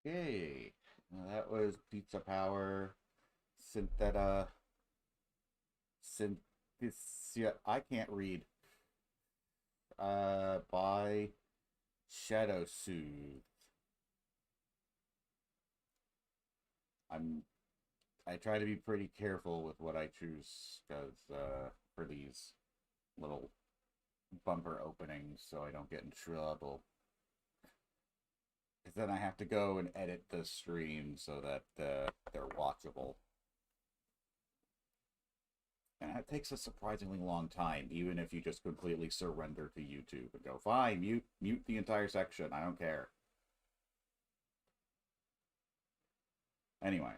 Okay, that was Pizza Power, Syntheta, Synthesia. I can't read. By Shadow Soothe. I'm. I try to be pretty careful with what I choose because for these little bumper openings, so I don't get in trouble. Because then I have to go and edit the stream so that they're watchable. And that takes a surprisingly long time, even if you just completely surrender to YouTube and go, fine, mute the entire section, I don't care. Anyway.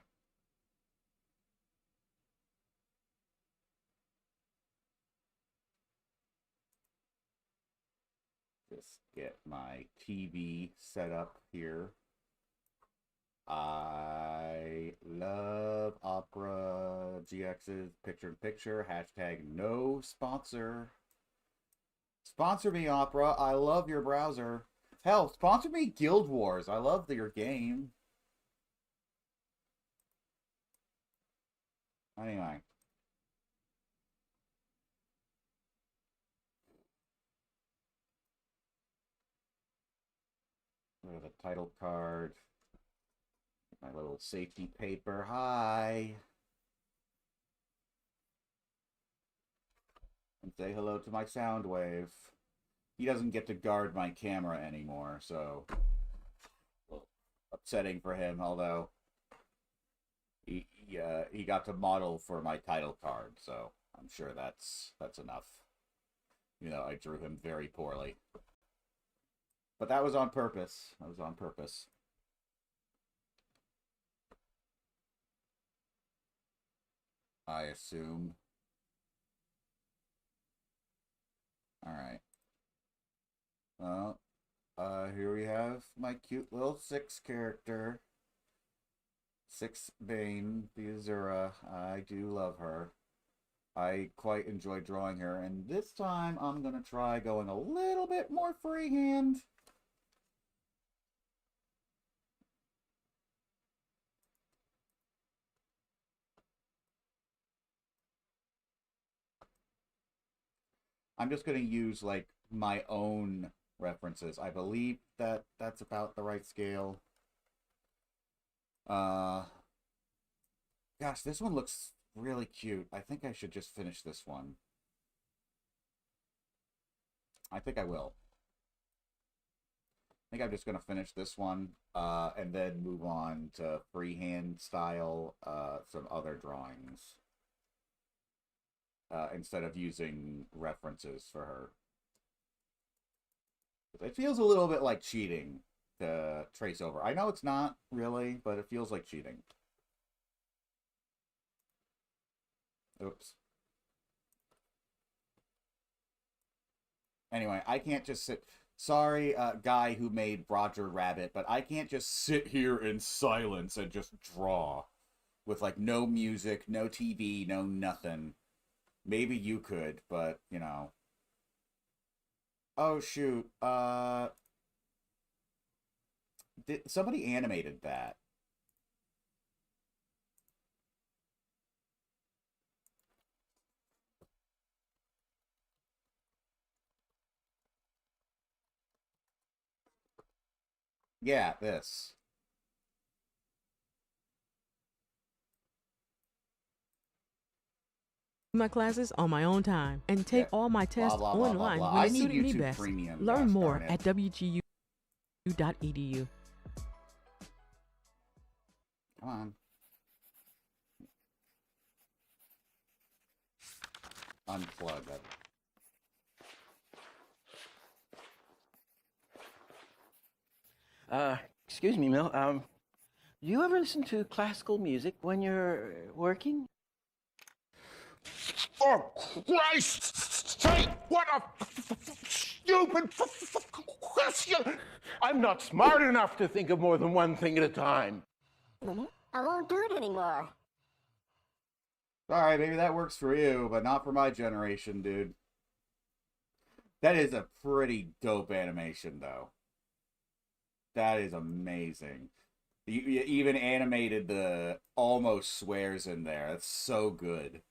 Just get my TV set up here. I love Opera GX's picture-in-picture. Hashtag no sponsor. Sponsor me, Opera. I love your browser. Hell, sponsor me Guild Wars. I love your game. Anyway. Go to the title card. My little safety paper. Hi. And say hello to my sound wave. He doesn't get to guard my camera anymore, so upsetting for him, although he got to model for my title card, so I'm sure that's enough. You know, I drew him very poorly. But that was on purpose. That was on purpose. I assume. All Uh, here we have my cute little 6 character. 6 Bane, the Azura. I do love her. I quite enjoy drawing her, and this time I'm gonna try going a little bit more freehand. I'm just gonna use like my own references. I believe that that's about the right scale. Uh, Gosh, this one looks really cute. I think I should just finish this one. I think I will. I think I'm just gonna finish this one, and then move on to freehand style, some other drawings, instead of using references for her. It feels a little bit like cheating to trace over. I know it's not really, but it feels like cheating. Oops. Anyway, I can't just sit. Sorry, guy who made Roger Rabbit, but I can't just sit here in silence and just draw with like no music, no TV, no nothing. Maybe you could, but you know. Oh shoot. Somebody animated that? Yeah, this. My classes on my own time and take Yeah. all my Blah tests blah blah blah online blah. when I it need suited me YouTube best. Premium. Learn Gosh more darn it. at wgu.edu. Come on. Unplug it. Excuse me, Mel. Do you ever listen to classical music when you're working? For Christ's sake, what a stupid question! I'm not smart enough to think of more than one thing at a time. I won't do it anymore. Alright, maybe that works for you, but not for my generation, dude. That is a pretty dope animation, though. That is amazing. You even animated the almost swears in there. That's so good.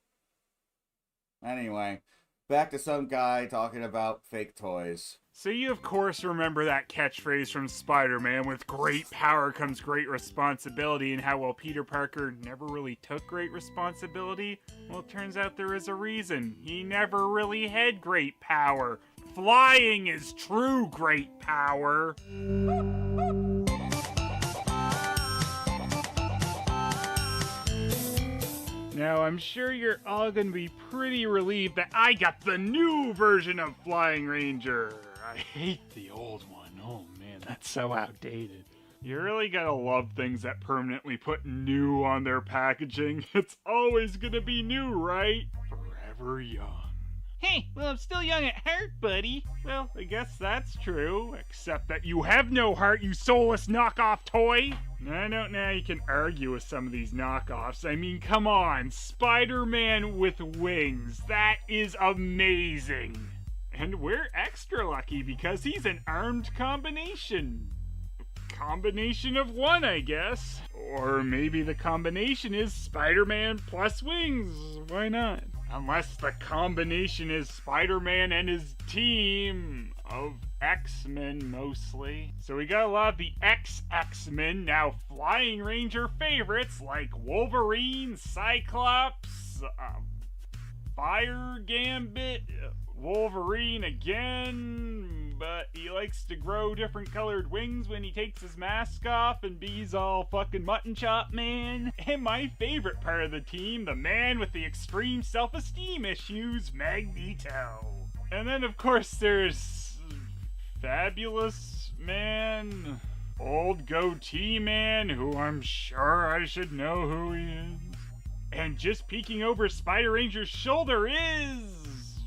Anyway, back to some guy talking about fake toys. So you of course remember that catchphrase from Spider-Man, with great power comes great responsibility, and how, well, Peter Parker never really took great responsibility? Well, it turns out there is a reason. He never really had great power. Flying is true great power. Now, I'm sure you're all gonna be pretty relieved that I got the new version of Flying Ranger. I hate the old one. Oh man, that's so outdated. You really gotta love things that permanently put new on their packaging. It's always gonna be new, right? Forever young. Hey, well, I'm still young at heart, buddy. Well, I guess that's true, except that you have no heart, you soulless knockoff toy. I don't know how you can argue with some of these knockoffs. I mean, come on, Spider-Man with wings. That is amazing. And we're extra lucky because he's an armed combination. Combination of one, I guess. Or maybe the combination is Spider-Man plus wings. Why not? Unless the combination is Spider-Man and his team of X-Men mostly. So we got a lot of the X-Men, now Flying Ranger favorites like Wolverine, Cyclops, Fire Gambit, Wolverine again, but he likes to grow different colored wings when he takes his mask off and be's all fucking mutton chop man. And my favorite part of the team, the man with the extreme self-esteem issues, Magneto. And then of course there's Fabulous Man, Old Goatee Man, who I'm sure I should know who he is. And just peeking over Spider Ranger's shoulder is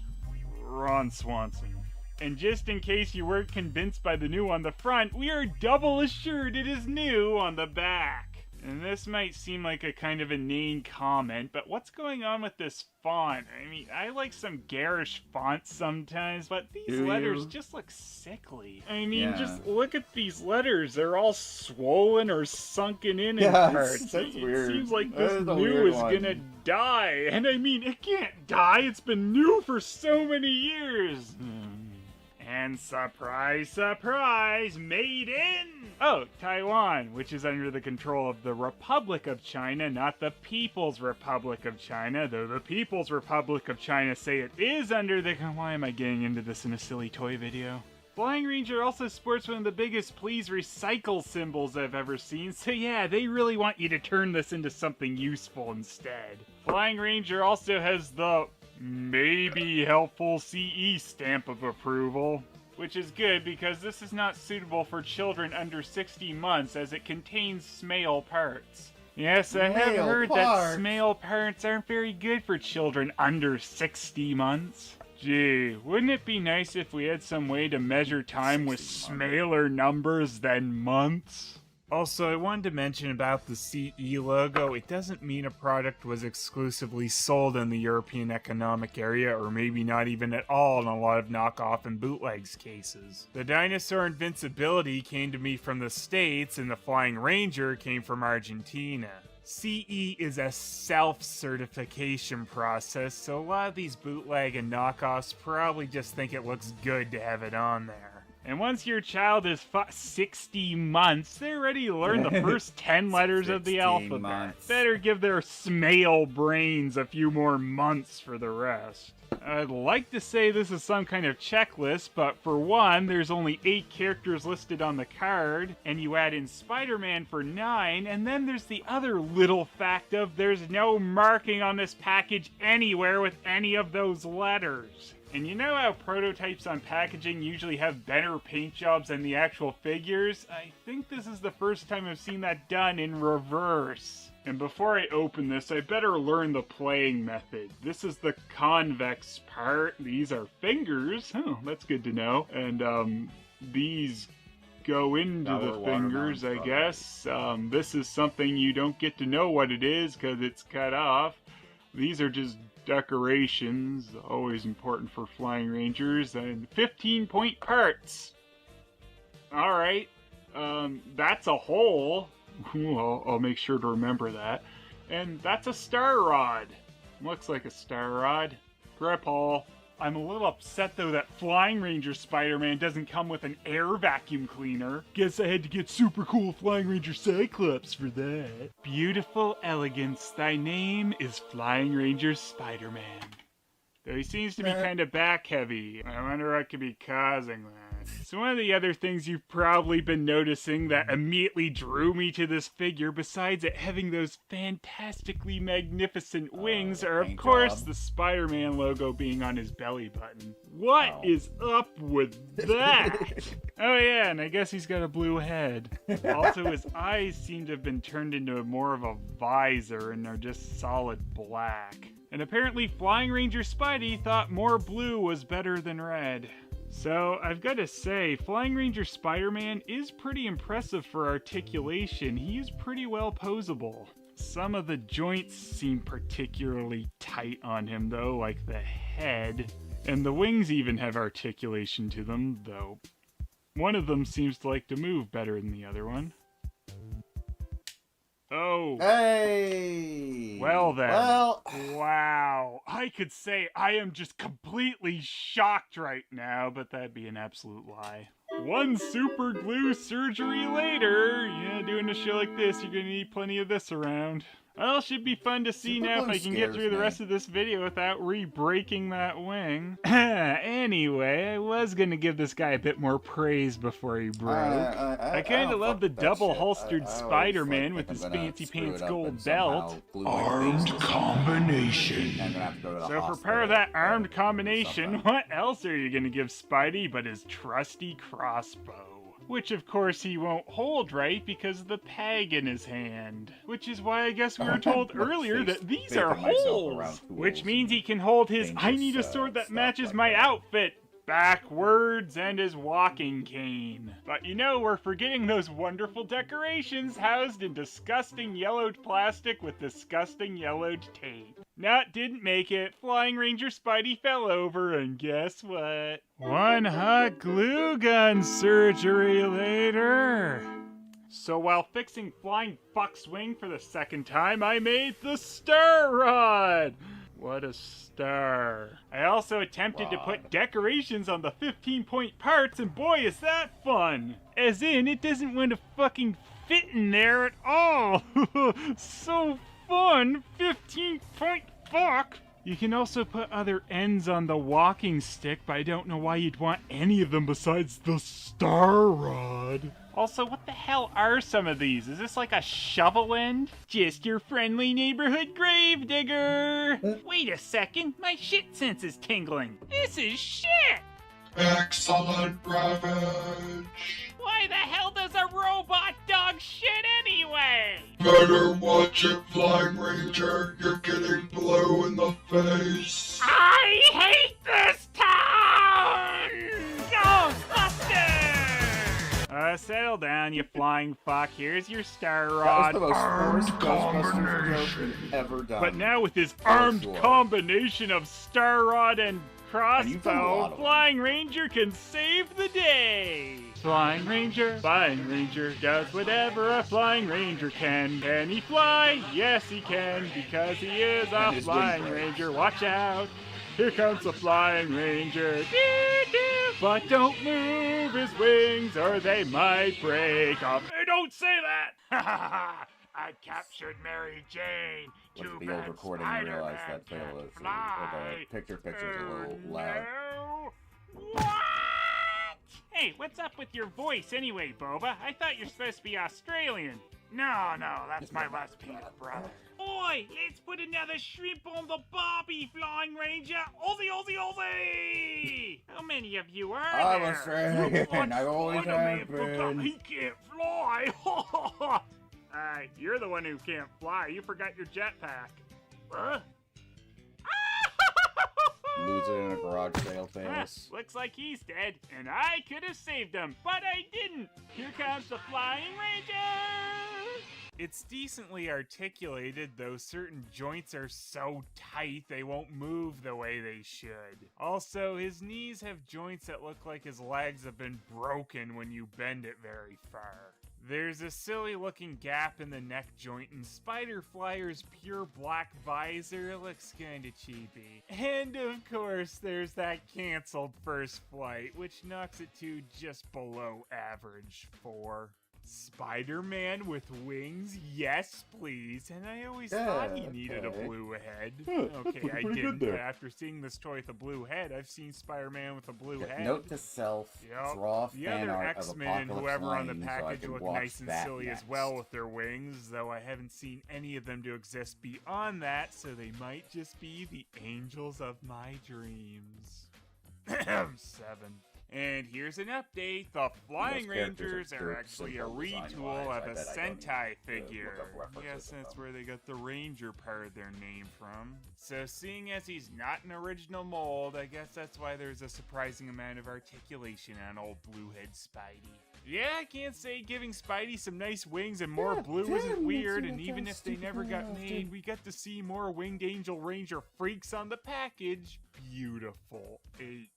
Ron Swanson. And just in case you weren't convinced by the new on the front, we are double assured it is new on the back. And this might seem like a kind of inane comment, but what's going on with this font? I mean, I like some garish fonts sometimes, but these letters just look sickly. I mean, just look at these letters. They're all swollen or sunken in parts. That's weird. It seems like this new is gonna die. And I mean, it can't die. It's been new for so many years. And surprise, surprise, made in, Taiwan, which is under the control of the Republic of China, not the People's Republic of China, though the People's Republic of China say it is under the... Why am I getting into this in a silly toy video? Flying Ranger also sports one of the biggest please recycle symbols I've ever seen, so yeah, they really want you to turn this into something useful instead. Flying Ranger also has the maybe helpful CE stamp of approval, which is good because this is not suitable for children under 60 months as it contains smale parts. Yes, I have heard that smale parts aren't very good for children under 60 months. Gee, wouldn't it be nice if we had some way to measure time with smaller numbers than months? Also, I wanted to mention about the CE logo, it doesn't mean a product was exclusively sold in the European Economic Area, or maybe not even at all in a lot of knockoff and bootlegs cases. The Dinosaur Invincibility came to me from the States, and the Flying Ranger came from Argentina. CE is a self-certification process, so a lot of these bootleg and knockoffs probably just think it looks good to have it on there. And once your child is 60 months, they're ready to learn the first 10 letters of the alphabet. Better give their smale brains a few more months for the rest. I'd like to say this is some kind of checklist, but for one, there's only 8 characters listed on the card, and you add in Spider-Man for 9, and then there's the other little fact of there's no marking on this package anywhere with any of those letters. And you know how prototypes on packaging usually have better paint jobs than the actual figures? I think this is the first time I've seen that done in reverse. And before I open this, I better learn the playing method. This is the convex part. These are fingers. Oh, that's good to know. And these go into the fingers, I guess. This is something you don't get to know what it is because it's cut off. These are just decorations, always important for Flying Rangers, and 15-point parts. Alright, that's a hole. I'll make sure to remember that. And that's a star rod. Looks like a star rod. Grandpa. I'm a little upset though that Flying Ranger Spider-Man doesn't come with an air vacuum cleaner. Guess I had to get super cool Flying Ranger Cyclops for that. Beautiful elegance, thy name is Flying Ranger Spider-Man. Though he seems to be kind of back heavy. I wonder what could be causing that. So one of the other things you've probably been noticing that immediately drew me to this figure, besides it having those fantastically magnificent wings, are of course the Spider-Man logo being on his belly button. What is up with that? Oh yeah, and I guess he's got a blue head. Also, his eyes seem to have been turned into more of a visor and are just solid black. And apparently Flying Ranger Spidey thought more blue was better than red. So, I've got to say, Flying Ranger Spider-Man is pretty impressive for articulation. He is pretty well posable. Some of the joints seem particularly tight on him though, like the head. And the wings even have articulation to them, though one of them seems to like to move better than the other one. Oh. Hey! Well then. Well. Wow. I could say I am just completely shocked right now, but that'd be an absolute lie. One super glue surgery later. Yeah, doing a show like this, you're gonna need plenty of this around. Well, it should be fun to see now if I can get through the rest of this video without re-breaking that wing. Anyway, I was gonna give this guy a bit more praise before he broke. I kinda love the double-holstered Spider-Man with his fancy pants gold belt. Armed combination. So for part of that armed combination, what else are you gonna give Spidey but his trusty crossbow? Which of course he won't hold right because of the peg in his hand. Which is why I guess we were told earlier that these are holes! Which means he can hold his I need a sword that matches my outfit backwards, and his walking cane. But you know, we're forgetting those wonderful decorations housed in disgusting yellowed plastic with disgusting yellowed tape. Nah, didn't make it. Flying Ranger Spidey fell over, and guess what? One hot glue gun surgery later. So while fixing Flying Fuck's wing for the second time, I made the Star Rod! What a star. I also attempted to put decorations on the 15-point parts, and boy is that fun! As in, it doesn't want to fucking fit in there at all! So fun! 15-point fuck! You can also put other ends on the walking stick, but I don't know why you'd want any of them besides the Star Rod. Also, what the hell are some of these? Is this like a shovel end? Just your friendly neighborhood grave digger! Wait a second, my shit sense is tingling. This is shit! Excellent ravage. Why the hell does a robot dog shit anyway? Better watch it, Flying Ranger. You're getting blue in the face. I hate this town! Ghostbusters! Settle down, you flying fuck. Here's your Star Rod. That was the most forced Ghostbusters joke ever done. But now with his armed combination of Star Rod and crossbow, Flying Ranger can save the day. Flying Ranger does whatever a Flying Ranger can. Can he fly? Yes, he can, because he is a Flying Ranger. Watch out. Here comes the Flying Ranger. Doo-doo. But don't move his wings or they might break off. Hey, don't say that! I captured Mary Jane. Look at the old recording and realize that the picture's a little loud. No. What? Hey, what's up with your voice anyway, Boba? I thought you're supposed to be Australian. No, that's my last peanut brother. Oi, let's put another shrimp on the barbie, Flying Ranger. Aussie, Aussie, Aussie! How many of you are there? I'm Australian, I always have Forgot been. he can't fly. You're the one who can't fly. You forgot your jetpack. Huh? Lose it in a garage sale famous. Looks like he's dead, and I could have saved him, but I didn't. Here comes the Flying Ranger! It's decently articulated, though certain joints are so tight they won't move the way they should. Also, his knees have joints that look like his legs have been broken when you bend it very far. There's a silly looking gap in the neck joint, and Spider Flyer's pure black visor looks kinda cheapy. And of course, there's that cancelled first flight, which knocks it to just below average 4. Spider-Man with wings? Yes, please. And I always thought he needed a blue head. Okay, I didn't, but after seeing this toy with a blue head, I've seen Spider-Man with a blue head. Note to self, draw The fan other art of X-Men and Apocalypse whoever on the Lane so I package can look watch nice and that silly as next. well with their wings, though I haven't seen any of them to exist beyond that, so they might just be the angels of my dreams. 7. And here's an update. The Flying Those characters Rangers are are actually a simple design-wise. retool of I a bet I don't Sentai need to figure. look up references Yes, of that's them. where they got the Ranger part of their name from. So seeing as he's not an original mold, I guess that's why there's a surprising amount of articulation on old Bluehead Spidey. Yeah, I can't say giving Spidey some nice wings and more blue isn't weird, and even if they never got made, we got to see more Winged Angel Ranger freaks on the package. Beautiful. 8.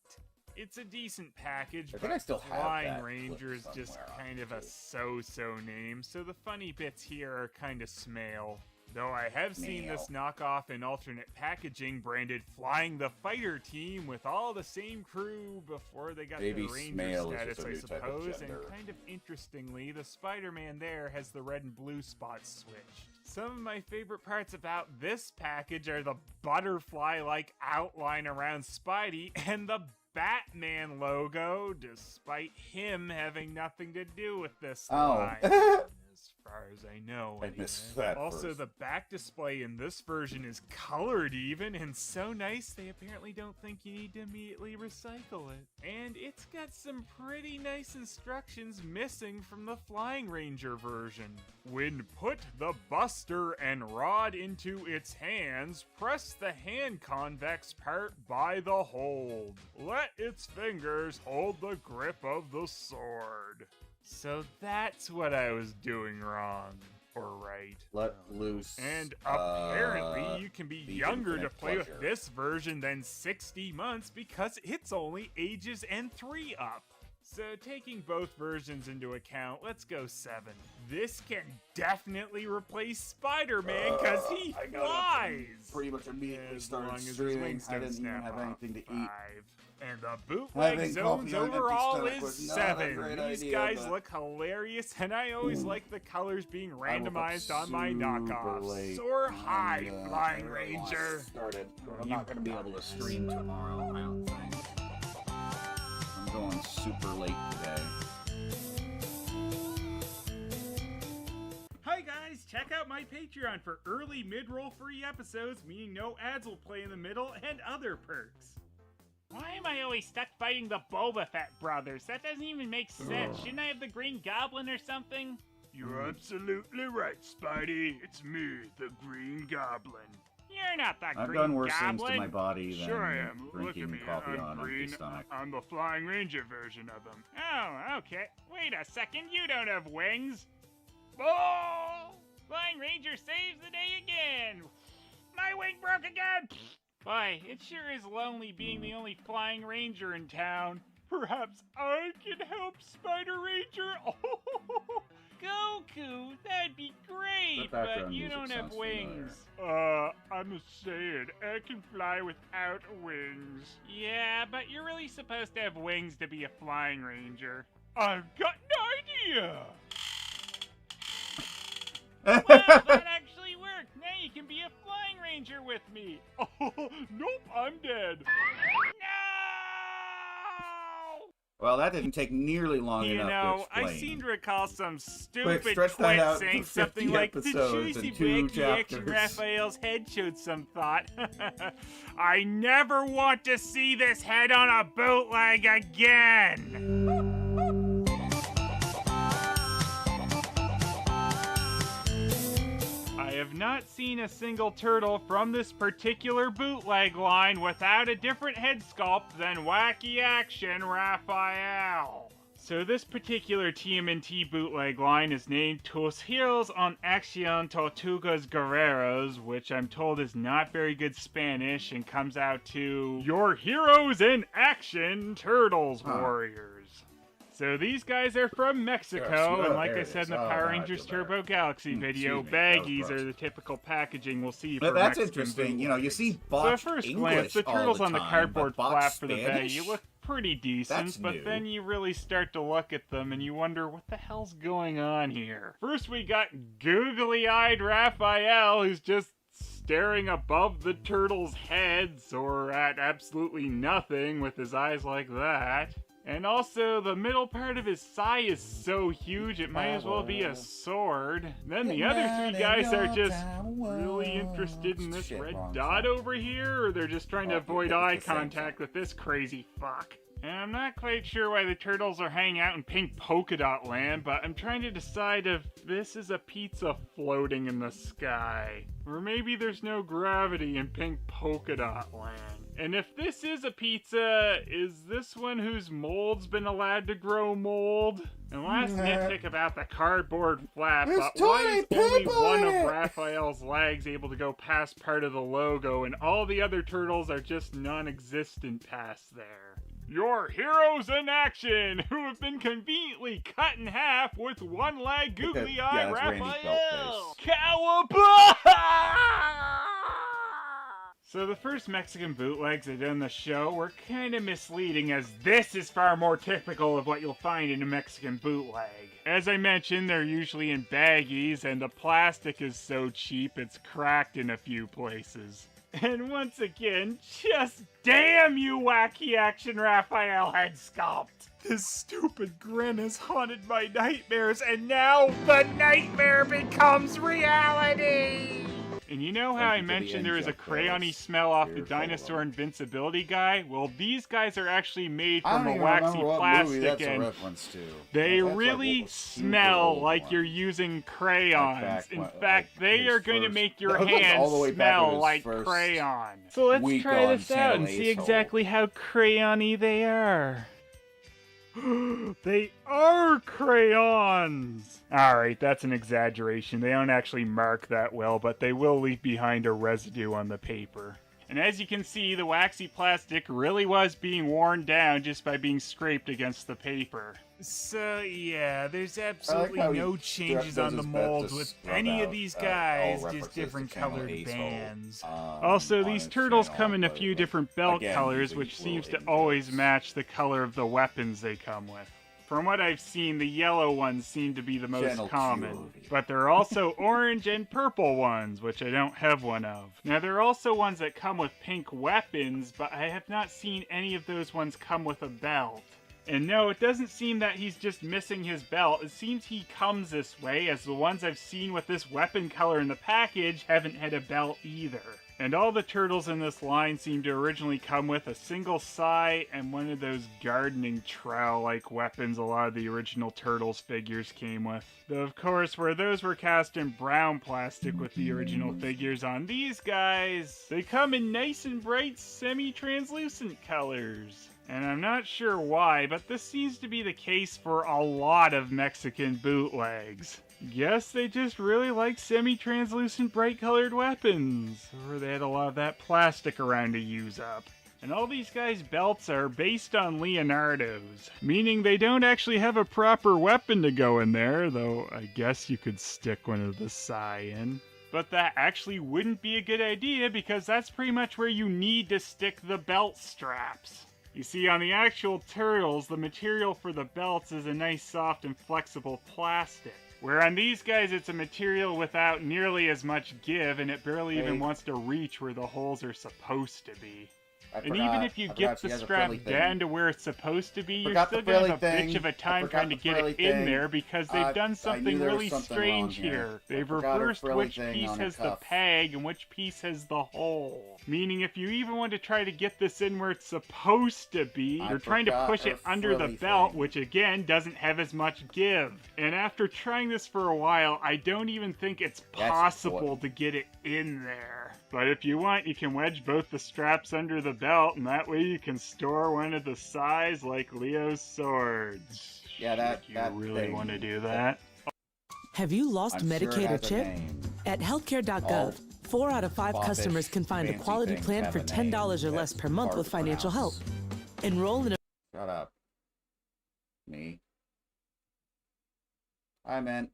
It's a decent package, I think but I still have Flying that Ranger is clip just somewhere on kind of a YouTube. so-so name, so the funny bits here are kind of smale. Though I have seen this knockoff in alternate packaging branded Flying the Fighter Team with all the same crew before they got Baby the Ranger Smale is status, just a I new type of suppose, and gender. kind of interestingly, the Spider-Man there has the red and blue spots switched. Some of my favorite parts about this package are the butterfly-like outline around Spidey and the Batman logo, despite him having nothing to do with this line. As far as I know, I anyway. missed that Also, first. the back display in this version is colored even, and so nice they apparently don't think you need to immediately recycle it. And it's got some pretty nice instructions missing from the Flying Ranger version. When put the Buster and Rod into its hands, press the hand convex part by the hold. Let let its fingers hold the grip of the sword. So that's what I was doing wrong. Or right. Let loose. And apparently you can be the younger to infinite play with pleasure. this version than 60 months because it's only ages and 3 up. So taking both versions into account, let's go 7. This can definitely replace Spider-Man because he I gotta flies! pretty much immediately As started long as his streaming. wings I don't didn't even snap have off. anything to eat. 5. And the Bootleg Having Zones coffee on an empty overall stomach is was not a 7. great These idea, guys but- look hilarious, and I always like the colors being I woke up randomized on my super knockoffs. late, Soar and, high, I Flying really want to Ranger! Started, but I'm not going to be able to stream tomorrow, I don't think. I'm going super late today. Hi guys, check out my Patreon for early mid-roll free episodes, meaning no ads will play in the middle, and other perks. Why am I always stuck fighting the Boba Fett brothers? That doesn't even make sense. Shouldn't I have the Green Goblin or something? You're absolutely right, Spidey. It's me, the Green Goblin. You're not the I've Green done worse things Goblin. to my body than Sure I am. Look at drinking me. coffee I'm on an empty green. stomach. I'm the Flying Ranger version of him. Oh, okay. Wait a second. You don't have wings. Oh! Flying Ranger saves the day again. My wing broke again. Boy, it sure is lonely being the only Flying Ranger in town. Perhaps I can help Spider Ranger? Oh, Goku, that'd be great, The but background you music don't have sounds wings. I'm a Saiyan. I can fly without wings. Yeah, but you're really supposed to have wings to be a Flying Ranger. I've got an idea! Wow, that actually worked! Now you can be a Flying Ranger with me! Oh, nope, I'm dead! No! Well, that didn't take nearly long You enough know, to I explain. seem to recall some stupid stretch that twit out saying for something 50 like the episodes juicy and 2 Becky action chapters. Raphael's head showed some thought. I never want to see this head on a bootleg again! I have not seen a single turtle from this particular bootleg line without a different head sculpt than Wacky Action Raphael. So this particular TMNT bootleg line is named Tus Heroes on Acción Tortugas Guerreros, which I'm told is not very good Spanish and comes out to Your Heroes in Action Turtles Warriors. So these guys are from Mexico, Yes, and like there I it said is. in the Oh, Power now I Rangers feel better. Turbo Galaxy video, excuse me, that was baggies gross. are the typical packaging we'll see But for that's Mexican interesting. You know, you bootlegs. see So at botched first English glance, the all turtles the on the time, cardboard but botched flap for the Spanish? baggie look pretty decent, That's but new. then you really start to look at them and you wonder what the hell's going on here. First we got googly-eyed Raphael, who's just staring above the turtles' heads or at absolutely nothing with his eyes like that. And also, the middle part of his thigh is so huge it might as well be a sword. Then the other 3 guys are just really interested in this Shit, red wrong dot song. over here, or they're just trying to Oh, avoid it's the eye same contact song. with this crazy fuck. And I'm not quite sure why the turtles are hanging out in pink polka dot land, but I'm trying to decide if this is a pizza floating in the sky. Or maybe there's no gravity in pink polka dot land. And if this is a pizza, is this one whose mold's been allowed to grow mold? And last nitpick about the cardboard flap, There's but why tiny is only people one in of it? Raphael's legs able to go past part of the logo, and all the other turtles are just non-existent past there? Your heroes in action, who have been conveniently cut in half with one leg googly-eyed Yeah, that's Randy's belt Raphael! face. Cowabunga! So the first Mexican bootlegs I did on the show were kind of misleading, as this is far more typical of what you'll find in a Mexican bootleg. As I mentioned, they're usually in baggies, and the plastic is so cheap it's cracked in a few places. And once again, just damn you, Wacky Action Raphael head sculpt! This stupid grin has haunted my nightmares, and now the nightmare becomes reality! And you know how Thank I you for the mentioned there was a in-joke, crayony Bills. smell off the You're full of dinosaur them. invincibility guy? Well, these guys are actually made I from don't a even waxy remember what plastic, movie that's a and reference to. they That's like really super smell old like one. you're using crayons. back In when- fact, like they his are going to first- make your that was like all the way hands back when smell his like first crayon. So let's week try on this out and Channel see Ace Hole. exactly how crayony they are. They are crayons! Alright, that's an exaggeration. They don't actually mark that well, but they will leave behind a residue on the paper. And as you can see, the waxy plastic really was being worn down just by being scraped against the paper. So yeah, there's absolutely how he no does changes on the his best molds to with scrub any of out, these all guys, references just to different Channel colored Ace Hole, bands. on Also, these his turtles channel, come in a but, few like, different belt again, colors, these are which seems to little always in-jokes. match the color of the weapons they come with. From what I've seen, the yellow ones seem to be the most Channel common, Q. but there are also orange and purple ones, which I don't have one of. Now, there are also ones that come with pink weapons, but I have not seen any of those ones come with a belt. And no, it doesn't seem that he's just missing his belt. It seems he comes this way, as the ones I've seen with this weapon color in the package haven't had a belt either. And all the turtles in this line seem to originally come with a single sai and one of those gardening trowel-like weapons a lot of the original Turtles figures came with. Though of course, where those were cast in brown plastic with the original figures on these guys, they come in nice and bright semi-translucent colors. And I'm not sure why, but this seems to be the case for a lot of Mexican bootlegs. Guess they just really like semi-translucent bright-colored weapons, or they had a lot of that plastic around to use up. And all these guys' belts are based on Leonardo's, meaning they don't actually have a proper weapon to go in there, though I guess you could stick one of the sai in. But that actually wouldn't be a good idea because that's pretty much where you need to stick the belt straps. You see, on the actual turtles, the material for the belts is a nice soft and flexible plastic. Where on these guys, it's a material without nearly as much give, and it barely even wants to reach where the holes are supposed to be. And even if you get the strap down to where it's supposed to be, you're still gonna have a bitch of a time trying to get it in there because they've done something really strange here. They've reversed which piece has the peg and which piece has the hole. Meaning if you even want to try to get this in where it's supposed to be, you're trying to push it under the belt, which again doesn't have as much give. And after trying this for a while, I don't even think it's possible to get it in there. But if you want, you can wedge both the straps under the belt, and that way you can store one of the sais like Leo's swords. Yeah, that you really want to do that? Have you lost I'm sure it Medicaid or has a CHIP? name. At healthcare.gov, 4 out of 5 Foppish, customers can find a fancy quality things plan have for a $10 or name less that's per month hard with to financial help. pronounce. Enroll in a Shut up. Me. I meant.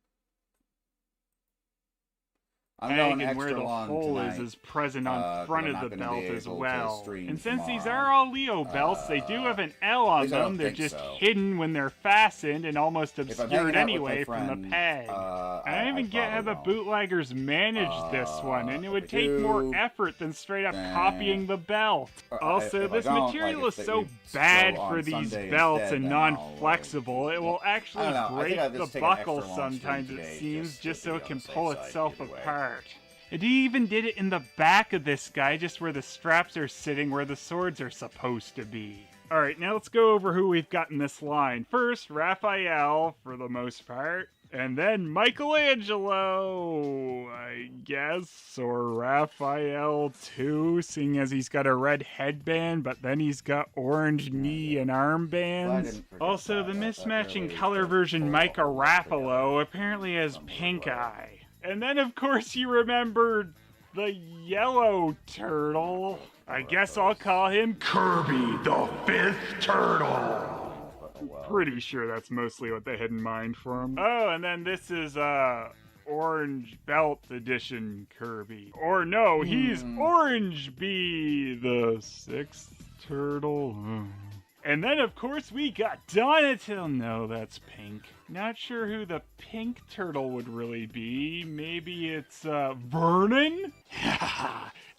I'm going And where extra the long hole tonight. is present on front I'm of not the gonna be belt as able to well. stream And since these tomorrow. are all Leo belts, they do have an L on least I don't them. They're think just so. hidden when they're fastened and almost If I'm obscured hanging out with my anyway from friend, the peg. I don't even get how the probably bootleggers managed this one, and it would if I take more do, effort than straight up then- copying the belt. Also, if I this don't, material like, is if so we bad go for on these Sunday belts instead, and then I'll, non-flexible, it will actually I don't know, I think break I'll the just take an extra buckle long sometimes, stream it today, seems, just just to so be it on can the safe pull side itself either way. apart. It even did it in the back of this guy, just where the straps are sitting where the swords are supposed to be. Alright, now let's go over who we've got in this line. First, Raphael, for the most part. And then Michelangelo, I guess, or Raphael too, seeing as he's got a red headband, but then he's got orange knee and armbands. Also, the mismatching color version Micah Rapalo apparently has pink eye. And then, of course, you remembered the yellow turtle. I guess I'll call him Kirby the Fifth Turtle. Pretty sure that's mostly what they had in mind for him. Oh, and then this is, Orange Belt Edition Kirby. Or no, he's Orange Bee the Sixth Turtle. And then, of course, we got Donatello. No, that's pink. Not sure who the pink turtle would really be. Maybe it's, Vernon?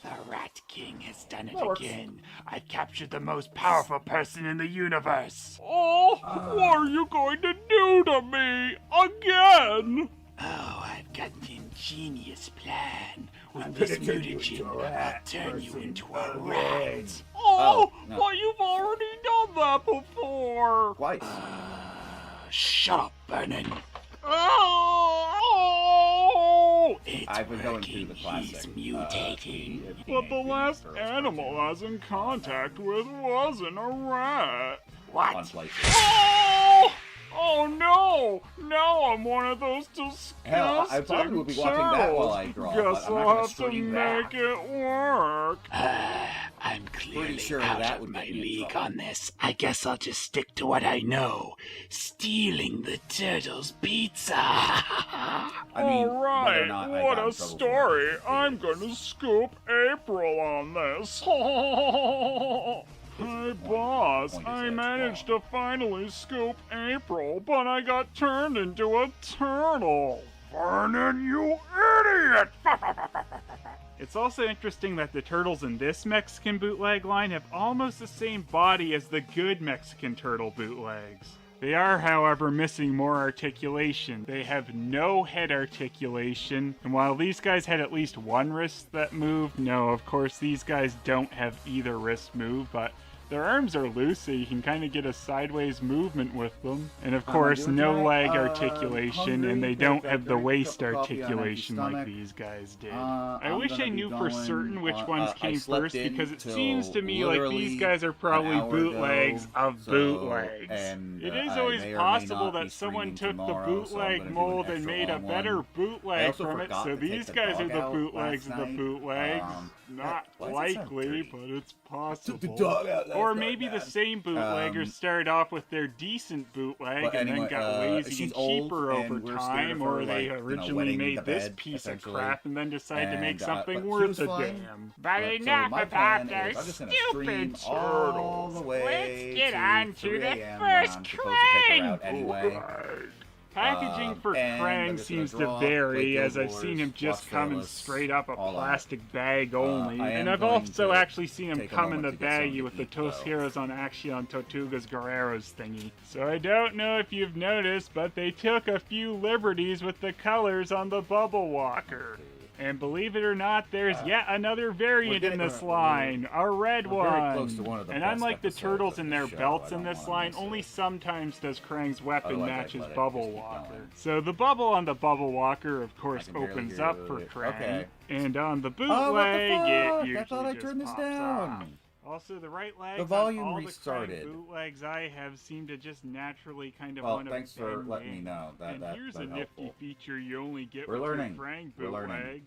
The Rat King has done it again. I've captured the most powerful person in the universe. Oh, what are you going to do to me? Again? Oh, I've got an ingenious plan. With this mutagen, I'll turn you into a rat. Oh, no. But you've already done that before. Twice. Shut up, Vernon. Oh! It's I've been going through the working. classic. He's mutating. But the last animal I was in contact with wasn't a rat. On What? places. Oh! Oh no! Now I'm one of those disgusting Hell, I probably will be watching that while I draw, but Guess I'm not I'll gonna have to stream that. make it work. I'm clearly sure out that of would my get me in league trouble. on this. I guess I'll just stick to what I know. Stealing the turtle's pizza. I mean, whether or Alright, not I what got in a trouble for story. it I'm is- gonna scoop April on this. Hey boss, point is I that's managed wrong. to finally scoop April, but I got turned into a turtle. Vernon, you idiot! It's also interesting that the turtles in this Mexican bootleg line have almost the same body as the good Mexican turtle bootlegs. They are, however, missing more articulation. They have no head articulation, and while these guys had at least one wrist that moved, no, of course these guys don't have either wrist move, but their arms are loose, so you can kind of get a sideways movement with them. And of course, doing no tonight? leg articulation, and they hungry, don't but have the drink a waist cup of coffee on empty articulation like stomach. these guys did. I'm I wish gonna I be knew for going certain which on- ones I came slept first, in because it till seems to me like literally these guys are an probably hour bootlegs ago, of so- bootlegs. and, It is I always may or may possible not be that someone streaming took tomorrow, the so I'm bootleg gonna do an mold and extra made a long better one. I bootleg also from it, forgot so to take these the guys are dog the out bootlegs last of the night. bootlegs. Not why does that sound likely, dirty? but it's possible. the dog out last Or night, maybe the man. same bootleggers started off with their decent bootleg But and anyway, then got lazy she's and old, cheaper and over we're scared time, of her, or they like, originally wetting made the this bed, piece of essentially. crap and then decided to make And, something but she worth was a fine. damn. But so my plan is I'm just gonna stream all the way Let's get to on to 3 the a.m. when first I'm supposed to take her out Krang anyway. Packaging for and I'm Krang just gonna seems to draw, vary, play as I've Guild seen him Wars, just watch come in Fearless, straight up a all that. plastic bag only. I And am I've going also to actually seen him take a come in moment the to get baggie something with to the eat, though. Dos Heroes on Action Tortugas Guerreros thingy. So I don't know if you've noticed, but they took a few liberties with the colors on the Bubble Walker. And believe it or not, there's yet another variant in this line, a red we're very one. close to one of the And best unlike the episodes turtles of and the their show, belts I in don't this wanna line, miss only it. sometimes does Krang's weapon Otherwise, I'd matches let it Bubble just keep Walker. going. So the bubble on the Bubble Walker, of course, I can barely opens hear up for it. Krang. Okay. And on the Oh, what bootleg, the it fuck? usually I thought I just turned this pops down. off. Also, the right legs The volume on all restarted. the Krang bootlegs I have seem to just naturally kind of Well, want to thanks for bend letting me in. know. And here's a That's nifty helpful. feature you only get We're with learning. your Krang We're learning. bootleg.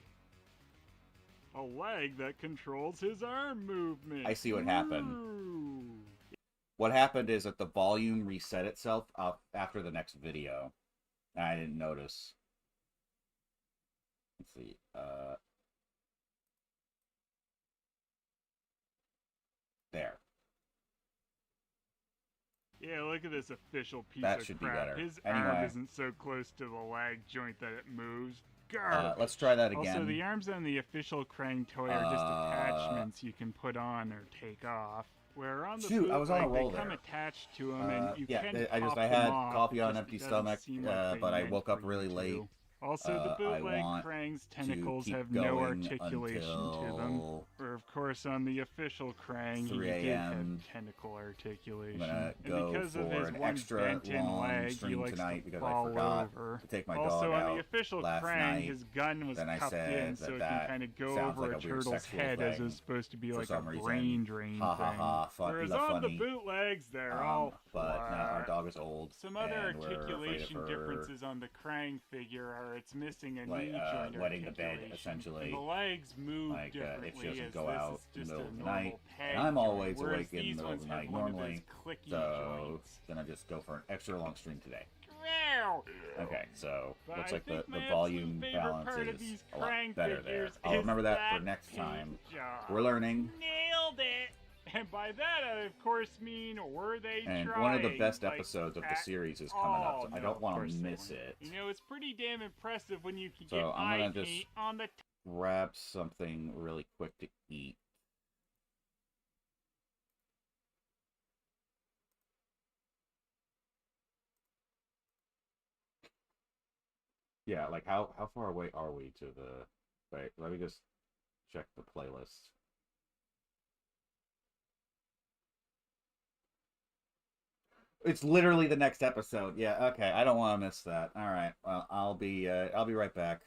A leg that controls his arm movement. I see what happened. Ooh. What happened is that the volume reset itself up after the next video. And I didn't notice. Let's see. There. Yeah, look at this official piece That of should be crap. better. His arm Anyway. isn't so close to the lag joint that it moves. Garbage. Let's try that again. Also, the arms on the official Krang toy are just Uh, attachments you can put on or take off. Where on the Shoot, I was on a bootleg, roll they come there. attached to them, and you yeah, can I pop had them off, coffee it on just empty doesn't stomach, seem like they but I meant woke up for you really to. late. Also, the I bootleg want Krang's to tentacles keep have no going articulation to them. until Where, of course, on the official Krang, he 3 did have a.m. tentacle articulation. I'm gonna and go because of for his an one extra bent-in long leg, he stream likes tonight to because I fall forgot over. to take my Also, dog on out the official last Krang, night. his gun was Then I cupped said in, so that it that can kind of go sounds over like a a weird turtle's sexual head, as thing it was supposed to be for like a some reason. brain drain Ha ha thing. ha, Whereas the on the funny. bootlegs, they're all But no, our flat. dog is old. Some other and we're afraid of articulation her, differences on the Krang figure are it's missing a like, knee joint wetting the bed, articulation. essentially. And the legs move Like, differently, if she doesn't as go this out is in the just middle a of the normal night, peg and I'm joint, always whereas awake in the these middle of ones the have night one of normally. those clicky So joints. then I just go for an extra long stream today. Meow. Okay, so But looks I like think the my absolute volume favorite balance part of is these a lot Krang better there. figures I'll is remember that for that next time. paint job. We're learning. Nailed it! And by that, I of course mean, were they And trying? one of the best like, episodes of the at series is coming up, so all? I No, don't of want course to they miss weren't. it. You know, it's pretty damn impressive when you can So get I'm eye gonna just paint on the grab something really quick to eat. Yeah, like how far away are we to the... Wait, let me just check the playlist. It's literally the next episode. Yeah, okay. I don't want to miss that. All right. Well, I'll be right back.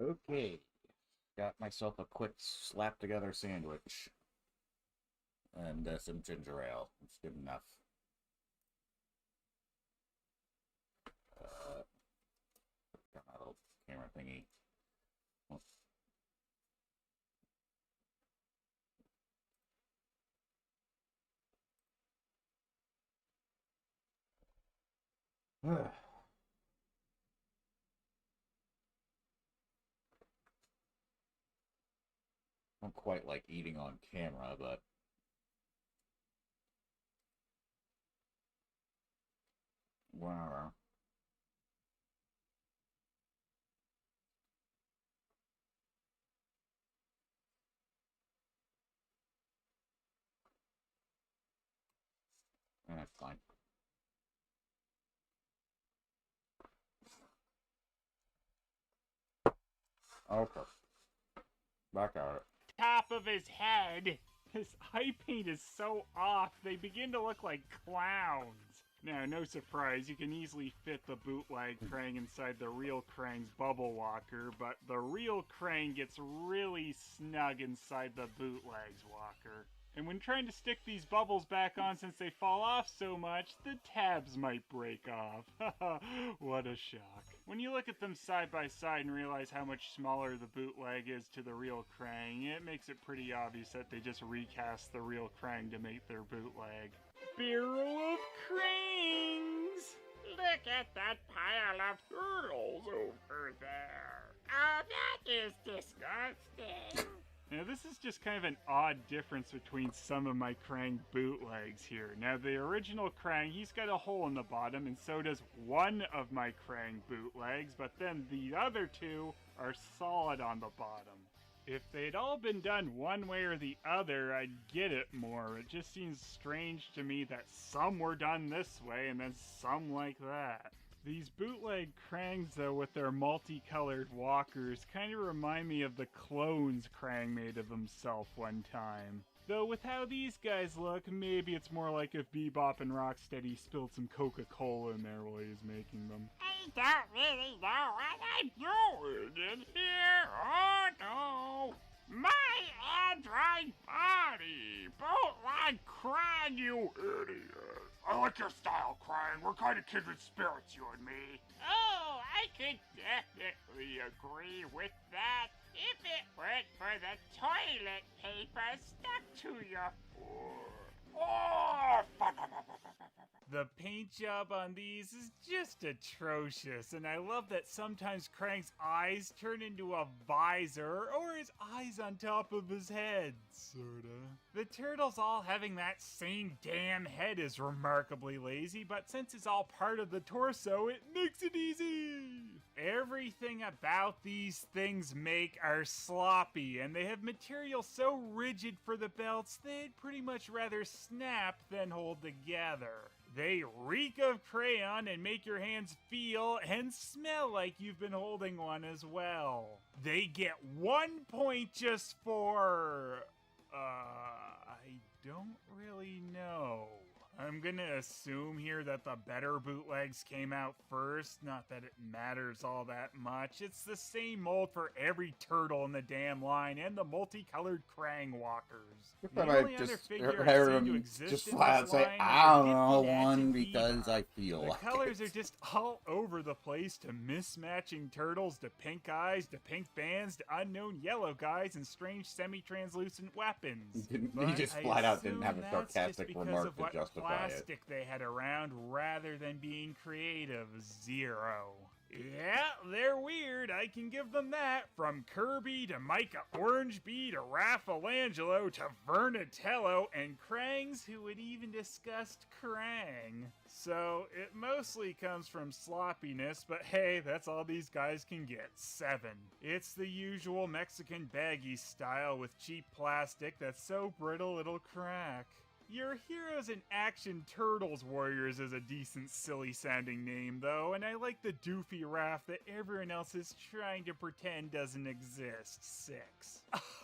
Okay. Got myself a quick slap together sandwich. And some ginger ale. It's good enough. Got my little camera thingy. I don't quite like eating on camera, but whatever. That's fine. Okay. Back at it. Top of his head. His eye paint is so off, they begin to look like clowns. Now, no surprise, you can easily fit the bootleg Krang inside the real Krang's bubble walker, but the real Krang gets really snug inside the bootleg's walker. And when trying to stick these bubbles back on since they fall off so much, the tabs might break off. What a shock. When you look at them side by side and realize how much smaller the bootleg is to the real Krang, it makes it pretty obvious that they just recast the real Krang to make their bootleg. Barrel of Krangs! Look at that pile of turtles over there. Oh, that is disgusting. Now this is just kind of an odd difference between some of my Krang bootlegs here. Now the original Krang, he's got a hole in the bottom, and so does one of my Krang bootlegs, but then the other two are solid on the bottom. If they'd all been done one way or the other, I'd get it more. It just seems strange to me that some were done this way and then some like that. These bootleg Krangs, though, with their multicolored walkers, kind of remind me of the clones Krang made of himself one time. Though with how these guys look, maybe it's more like if Bebop and Rocksteady spilled some Coca-Cola in there while he was making them. I don't really know what I'm doing in here. Oh no! My android body! Bootleg Krang, you idiot! I like your style, Krang. We're kind of kindred spirits, you and me. Oh, I could definitely agree with that if it weren't for the toilet paper stuck to your foot. Oh! The paint job on these is just atrocious, and I love that sometimes Krang's eyes turn into a visor, or his eyes on top of his head, sorta. The turtles all having that same damn head is remarkably lazy, but since it's all part of the torso, it makes it easy! Everything about these things make are sloppy, and they have material so rigid for the belts, they'd pretty much rather snap than hold together. They reek of crayon and make your hands feel and smell like you've been holding one as well. They get 1 point just for... I don't really know. I'm gonna assume here that the better bootlegs came out first, not that it matters all that much. It's the same mold for every turtle in the damn line and the multicolored Krang walkers. The only other figure I've seen to exist just in flat this say, line I is don't the know Gifted one Magic because Diva. I feel The like colors it. are just all over the place, to mismatching turtles, to pink eyes, to pink bands, to unknown yellow guys, and strange semi-translucent weapons. He But just I flat out didn't assume have a that's sarcastic just because remark of to what justify it. plastic they had around rather than being creative. Zero. Yeah, they're weird, I can give them that. From Kirby to Micah Orangeby to Raffaelangelo to Vernatello and Krangs who had even discussed Krang. So it mostly comes from sloppiness, but hey, that's all these guys can get. 7. It's the usual Mexican baggy style with cheap plastic that's so brittle it'll crack. Your Heroes in Action Turtles Warriors is a decent silly sounding name though, and I like the doofy raft that everyone else is trying to pretend doesn't exist. 6.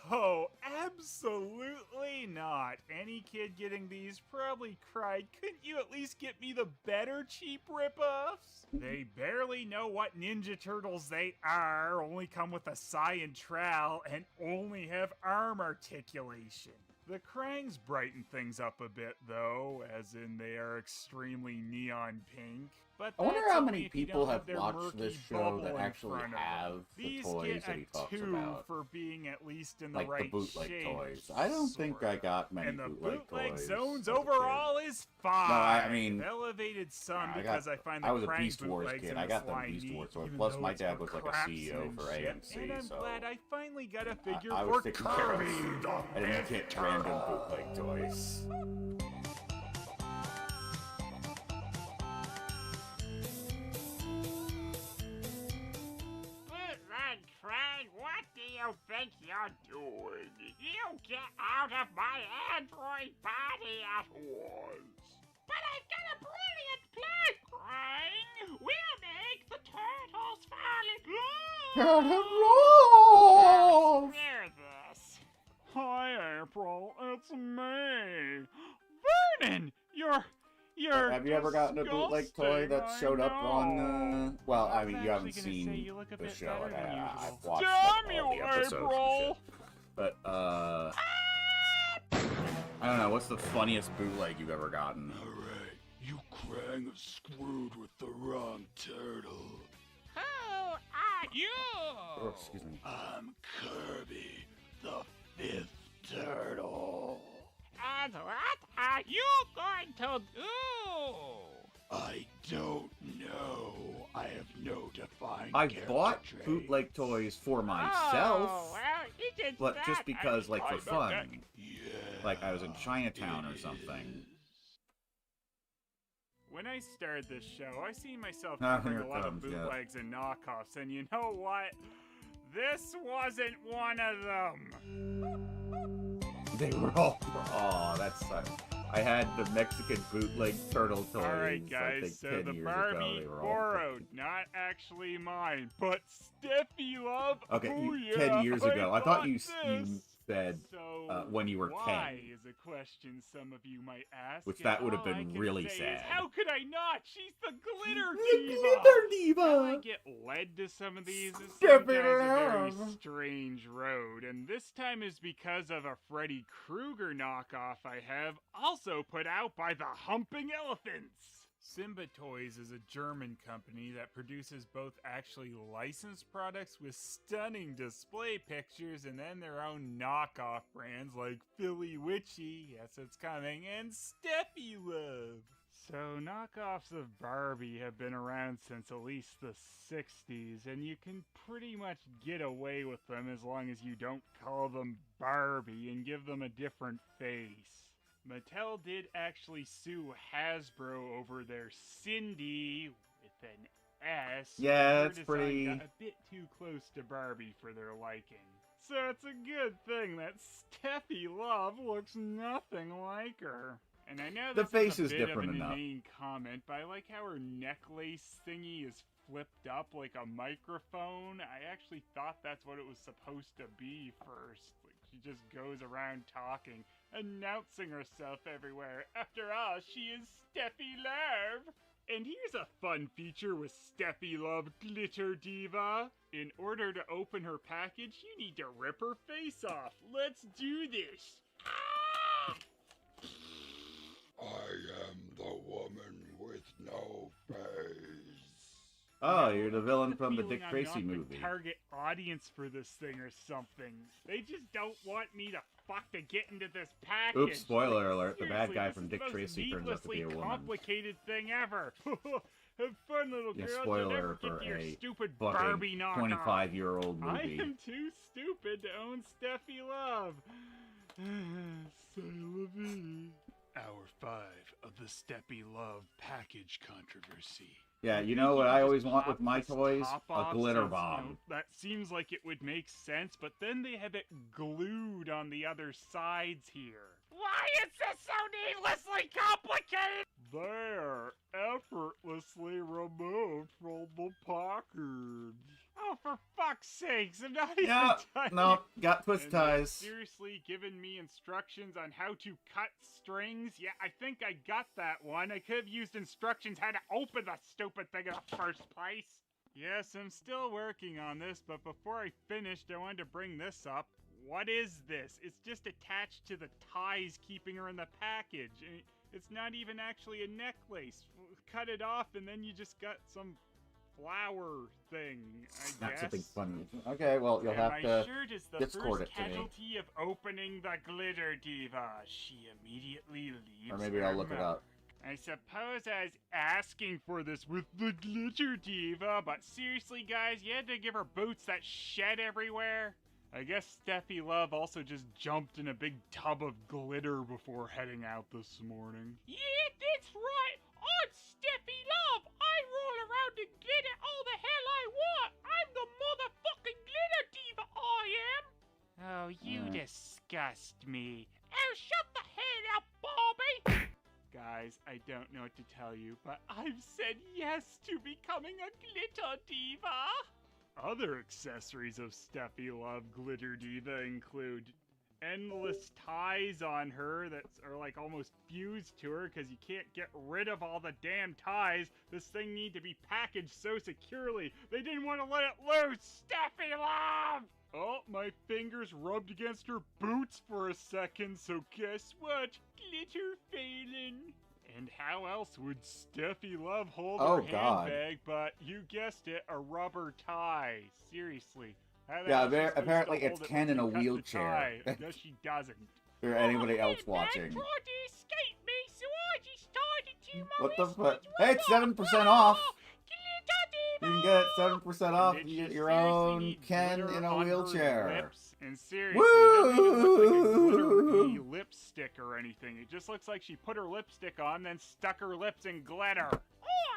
Oh, Absolutely not. Any kid getting these probably cried, couldn't you at least get me the better cheap ripoffs? They barely know what Ninja Turtles they are, only come with a sai and trowel, and only have arm articulation. The Krangs brighten things up a bit, though, as in they are extremely neon pink. But I wonder that's how only many if you people don't have their watched murky this show that bubble in actually front of have them. the These toys get that he a talks 2 about. for being at least in the Like right the bootleg shape, toys. I don't think I sorta. got many And the bootleg bootleg toys. zones as a overall is 5. No, I mean, elevated some I because got- I find the I was a Krang Beast Wars bootlegs kid. in I this got the line Beast neat, Wars toys. even Plus, though my it's dad for was like a CEO for craftsmanship, AMC, and I'm so glad I finally got a figure I for was taking care of Kirby. I didn't get random bootleg toys. Bootleg Krang, what do you think you're doing? You get out of my android body at once. But I've got a brilliant plan, Krang. We'll make the turtles fall in love. Hear this. Hi, April. It's me, Vernon. You're. Have you ever gotten a bootleg toy that showed up on? Well, I mean, you haven't seen the show. I've watched like, all the episodes and shit. But I don't know. What's the funniest bootleg you've ever gotten? Alright, you Krang are screwed with the wrong turtle. Who are you? Oh, excuse me. I'm Kirby, the 5th turtle. And what are you going to do? I don't know. I have no defined I character bought traits. bootleg toys for Oh, myself, well, he did but that. just because, like, for I'm fun. Yeah. Like I was in Chinatown or it something. is. When I started this show, I see myself Ah, covering here a it lot comes, of yeah. bootlegs and knockoffs, and you know what? This wasn't one of them. They were all. Oh, that sucks. I had the Mexican bootleg turtle toys. Alright, I guys, think so 10 the years Barbie ago. They were all. borrowed, not actually mine, but Steffi Love. Okay, oh, you, yeah, 10 years ago. I thought you this. said So when you were 10. why is a question some of you might ask. Which and that would have all I been can really say is, sad. how could I not? She's the glitter Glitter diva. How I diva. get led to some of these is Step sometimes it a very up. strange road, and this time is because of a Freddy Krueger knockoff I have, also put out by the Humping Elephants. Simba Toys is a German company that produces both actually licensed products with stunning display pictures and then their own knockoff brands like Philly Witchy, yes it's coming, and Steffi Love. So knockoffs of Barbie have been around since at least the 60s, and you can pretty much get away with them as long as you don't call them Barbie and give them a different face. Mattel did actually sue Hasbro over their Cindy with an S. Yeah, Their it's design pretty- got a bit too close to Barbie for their liking. So it's a good thing that Steffi Love looks nothing like her. And I know The this face is is a bit different of an enough. inane comment, but I like how her necklace thingy is flipped up like a microphone. I actually thought that's what it was supposed to be first. Like she just goes around talking, announcing herself everywhere. After all, she is Steffi Love. And here's a fun feature with Steffi Love Glitter Diva. In order to open her package, you need to rip her face off. Let's do this. I am the woman with no face. Oh, you're the villain from the feeling Dick I'm Tracy not the movie. target audience for this thing or something. They just don't want me to fuck to get into this package. Oops, spoiler alert, the bad Seriously, guy this from is Dick the most Tracy turns out to be a needlessly woman. complicated thing ever. Have fun, little Yeah, girls. spoiler You'll never for get to your a stupid Barbie fucking knockoff. 25-year-old I movie. am too stupid to own Steffi Love. Say la vie. Hour 5 of the Steffi Love package controversy. Yeah, you think know what can I just always want pop with my this toys? top A off glitter since, bomb. that seems like it would make sense, but then they have it glued on the other sides here. Why is this so needlessly complicated? They're effortlessly removed from the package. Oh, for fuck's sakes, I'm not even Yeah, done no, yet. got twist And they've ties. seriously given me instructions on how to cut strings. Yeah, I think I got that one. I could have used instructions how to open the stupid thing in the first place. Yes, I'm still working on this, but before I finished, I wanted to bring this up. What is this? It's just attached to the ties keeping her in the package. It's not even actually a necklace. Cut it off and then you just got some flower thing, I Not guess. something funny. Okay, well, you'll have My to shirt is the Discord first it to me. casualty of opening the glitter diva. She immediately leaves. Or maybe her I'll look it mark. up. I suppose I was asking for this with the glitter diva, but seriously, guys, you had to give her boots that shed everywhere. I guess Steffi Love also just jumped in a big tub of glitter before heading out this morning. Yeah, that's right. I'm Steffi Love. I roll around in glitter all the hell I want. I'm the motherfucking glitter diva, I am. Oh, you disgust me. Oh, shut the hell up, Barbie. Guys, I don't know what to tell you, but I've said yes to becoming a glitter diva. Other accessories of Steffi Love Glitter Diva include endless ties on her that are like almost fused to her because you can't get rid of all the damn ties. This thing need to be packaged so securely. They didn't want to let it loose. Steffi Love! Oh, my fingers rubbed against her boots for a second, so guess what? Glitter failing. And how else would Steffi Love hold Oh, her God. handbag but, you guessed it, a rubber tie? Seriously. How the Yeah, hell is she supposed apparently to it's hold it Ken when in a you cut the wheelchair. tie? No, she doesn't. For anybody else Man watching. tried to escape me, so I just tied it to my What the wrist fuck? with Hey, it's rubber. 7% off! Glitter You diva! can get 7% off. And You did get she your seriously own need Ken glitter in a on her wheelchair. lips? And seriously, it doesn't even look like a Woo! glittery lipstick or anything. It just looks like she put her lipstick on, then stuck her lips in glitter. Oh,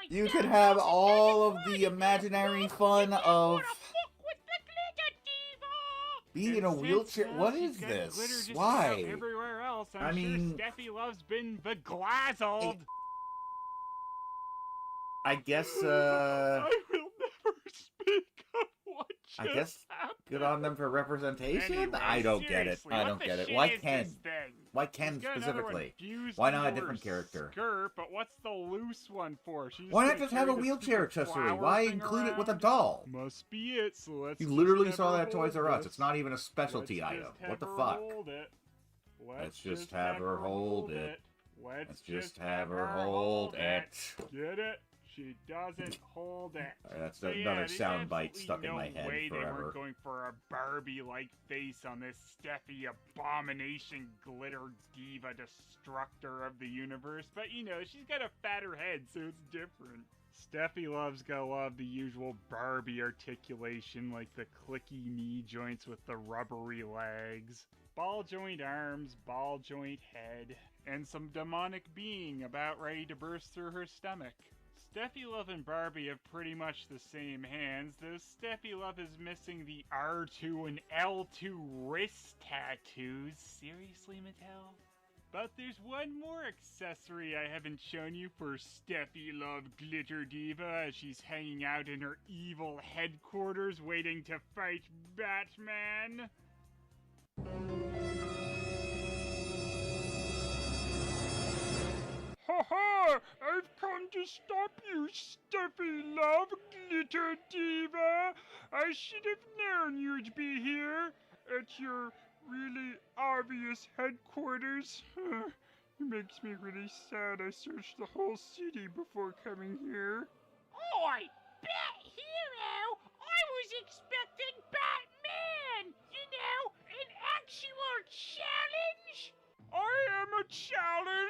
You yeah, could have this is all of getting the funny. imaginary You fun don't of wanna fuck with the glitter diva! being in a And wheelchair. since, What she's is got glitter this? just Why? about everywhere else, I'm I sure mean- Steffi Love's been beglazzled. I guess, I will never speak of what just I guess happened. good on them for representation? Anyway, I don't get it. seriously, I what don't the get it. shit Why is Ken? this thing? Why She's Ken got another one specifically? fused Why not a into her different character? Skirt, but what's the loose one for? She Why not gonna just have a carry this wheelchair stupid accessory? flower Why thing include it with a around? doll? Must be it. So let's. You just literally have saw her that at Toys hold R Us. this. It's not even a specialty Let's item. just have What the her fuck? hold it. Let's just have her hold it. Let's just have her hold it. Get it? She doesn't hold it. That's So yeah, another there's sound bite absolutely stuck in my no head way They forever. weren't going for a Barbie-like face on this Steffi abomination glitter diva destructor of the universe, but you know, she's got a fatter head, so it's different. Steffi Love's gotta love the usual Barbie articulation, like the clicky knee joints with the rubbery legs, ball joint arms, ball joint head, and some demonic being about ready to burst through her stomach. Steffi Love and Barbie have pretty much the same hands, though Steffi Love is missing the R2 and L2 wrist tattoos. Seriously, Mattel? But there's one more accessory I haven't shown you for Steffi Love Glitter Diva as she's hanging out in her evil headquarters waiting to fight Batman. Ha! I've come to stop you, Steffi Love, Glitter Diva! I should have known you'd be here at your really obvious headquarters. It makes me really sad I searched the whole city before coming here. Oi, Bat Hero! I was expecting Batman! You know, an actual challenge? I am a challenge!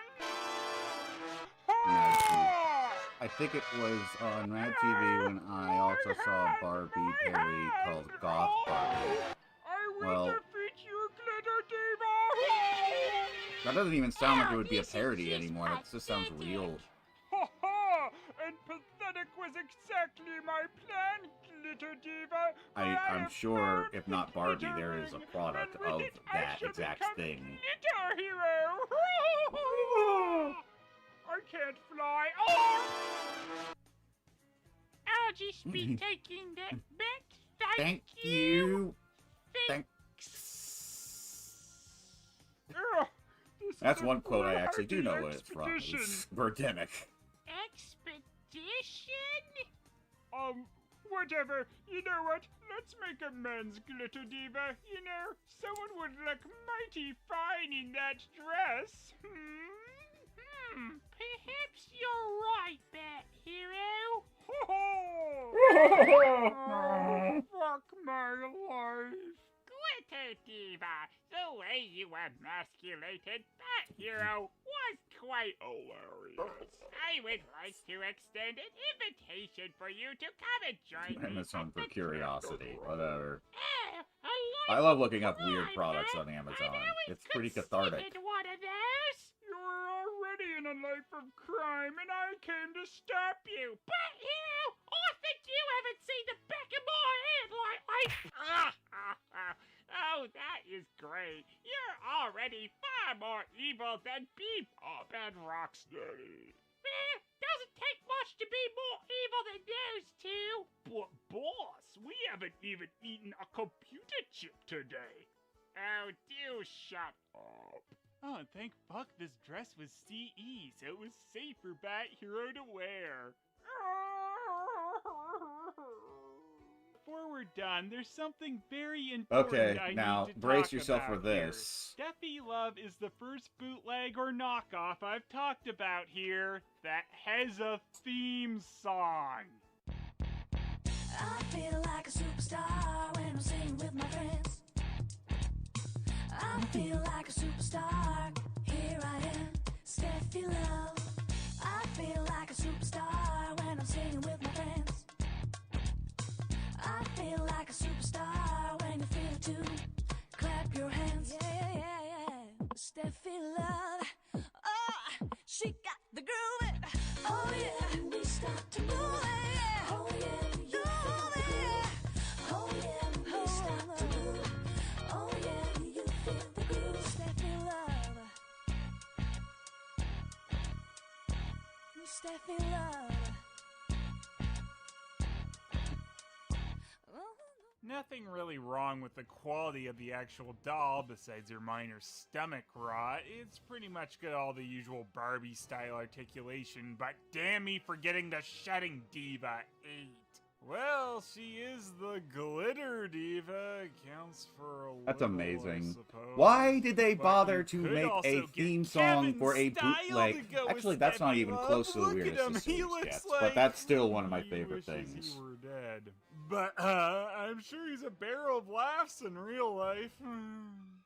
I think it was on Mad TV when I also saw a Barbie parody called Goth Barbie. I will Well- defeat you, Glitter Diva! That doesn't even sound like it would be a parody anymore. That just sounds real. Ha ha! And pathetic was exactly my plan, Glitter Diva. but I I'm have sure, found if not the Barbie, glitter there is a ring, product and with of it I that shall exact become thing. Glitter Hero! I can't fly. Oh! I'll just be taking that bet. Thank you. Thanks. Ugh, this is That's a one quote I actually do know foolhardy what it's from. expedition. It's Birdemic. Expedition? Whatever. You know what? Let's make amends, Glitter Diva. You know, someone would look mighty fine in that dress. Perhaps you're right, Bat Hero. Oh, fuck my life. Glitter Diva, the way you emasculated Bat Hero was quite hilarious. I would like to extend an invitation for you to come and join me. Amazon for curiosity. Whatever. Oh, I love looking up weird products on Amazon. It's pretty cathartic. One of those. You're already in a life of crime, and I came to stop you. But you, I think you haven't seen the back of my head lately. Oh, that is great. You're already far more evil than Bebop and Rocksteady. Doesn't take much to be more evil than those two. But boss, we haven't even eaten a computer chip today. Oh, do shut up. Oh, thank fuck this dress was CE, so it was safe for Bat Hero to wear. Before we're done, there's something very important Okay, I now need to brace talk yourself for about here. this. Steffi Love is the first bootleg or knockoff I've talked about here that has a theme song. I feel like a superstar when I'm singing with my friends. I feel like a superstar. Here I am, Steffi Love. I feel like a superstar when I'm singing with my friends. I feel like a superstar when you feel it too. Clap your hands. Yeah. Steffi Love. Oh, she got the groove. Oh yeah, we start to move. Yeah. Oh yeah, you feel the groove. Oh yeah, we start to move. Oh yeah, you feel the groove. Steffi Love. Steffi Love. Nothing really wrong with the quality of the actual doll besides her minor stomach rot. It's pretty much got all the usual Barbie style articulation, but damn me for getting the Shedding Diva 8. Well, she is the Glitter Diva. Counts for a That's little, amazing. I suppose. Why did they But bother you to could make also a get theme song Kevin for a Style bootleg? to go with Actually, that's not Steffi even Love. close to the Look at weirdest him. this He series looks gets, like but that's still one of my he favorite wishes things. He were dead. But I'm sure he's a barrel of laughs in real life.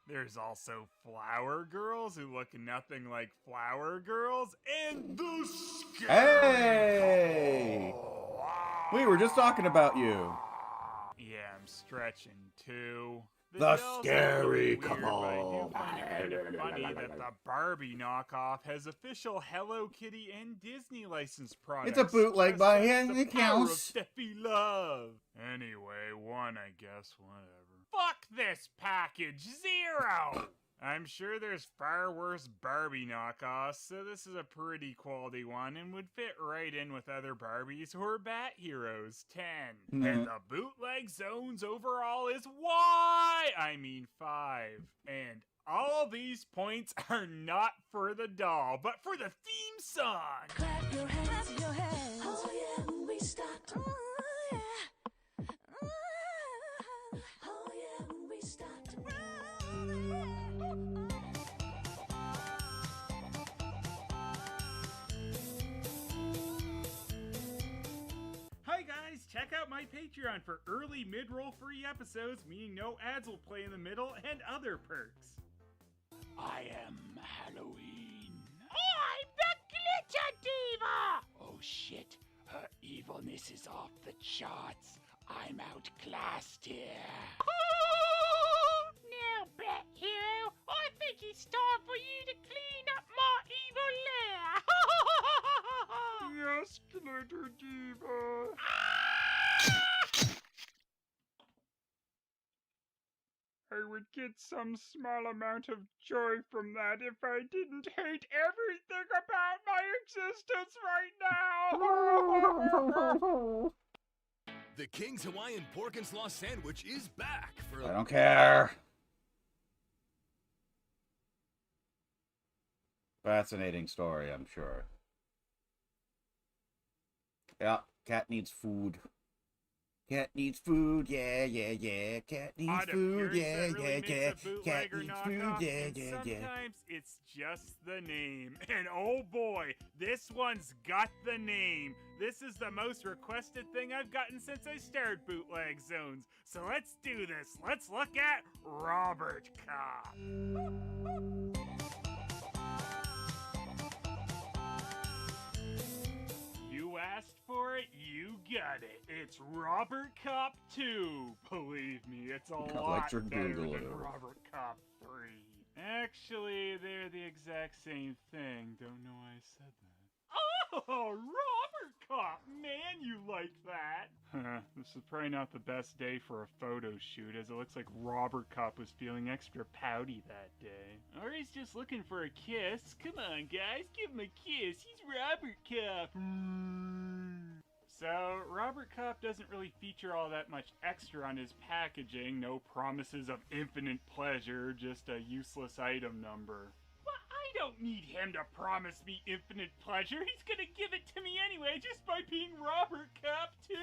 There's also Flower Girls who look nothing like Flower Girls, and the Scary Hey! Couple. We were just talking about you. Yeah, I'm stretching too. The dolls are Scary really weird, Couple. But I do find it kind of funny that the Barbie knockoff has official Hello Kitty and Disney licensed products. It's a bootleg by Besides any the power of counts. Steffi Love. Anyway, one, I guess, whatever. Fuck this package, 0! I'm sure there's far worse Barbie knockoffs, so this is a pretty quality one and would fit right in with other Barbies or Bat Heroes 10. And the Bootleg Zones overall is 5. And all these points are not for the doll, but for the theme song. Clap your hands, your hands. Oh yeah, when we start to. Oh yeah. Oh yeah, when we start to. Hi guys, check out my Patreon for early mid-roll free episodes, meaning no ads will play in the middle, and other perks. I am Halloween. I'm the Glitter Diva! Oh shit, her evilness is off the charts. I'm outclassed here. Now, Bat Hero, I think it's time for you to clean up my evil lair. Yes, Glitter Diva. I would get some small amount of joy from that if I didn't hate everything about my existence right now. The King's Hawaiian Pork and Slaw Sandwich is back for... I don't care. Fascinating story, I'm sure. Yeah, cat needs food. Cat needs food, yeah, yeah, yeah. Cat needs food, yeah, yeah, yeah. Cat needs food, yeah, yeah, yeah. Sometimes it's just the name. And oh boy, this one's got the name. This is the most requested thing I've gotten since I started Bootleg Zones. So let's do this. Let's look at Robert Cop. You asked for it, you got it. It's Robert Cop 2. Believe me, it's a lot your better Google than it. Robert Cop 3. Actually, they're the exact same thing. Don't know why I said that. Oh, Robert Cop! Man, you like that! This is probably not the best day for a photo shoot, as it looks like Robert Cop was feeling extra pouty that day. Or he's just looking for a kiss. Come on, guys, give him a kiss. He's Robert Cop. So, Robert Cop doesn't really feature all that much extra on his packaging. No promises of infinite pleasure, just a useless item number. I don't need him to promise me infinite pleasure. He's gonna give it to me anyway just by being Robert Cop 2.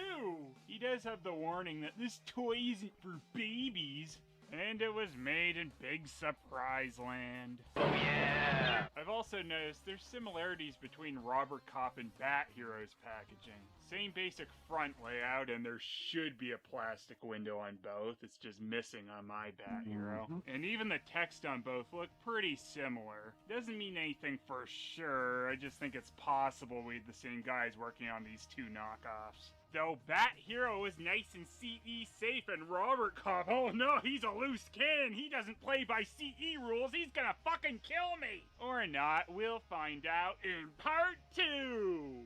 He does have the warning that this toy isn't for babies. And it was made in Big Surprise Land. Oh yeah! I've also noticed there's similarities between Robert Cop and Bat Hero's packaging. Same basic front layout, and there should be a plastic window on both. It's just missing on my Bat Hero. And even the text on both look pretty similar. Doesn't mean anything for sure, I just think it's possible we had the same guys working on these two knockoffs. Though Bat Hero is nice and CE safe, and Robert Cop, oh no, he's a loose cannon. He doesn't play by CE rules. He's gonna fucking kill me. Or not, we'll find out in part 2.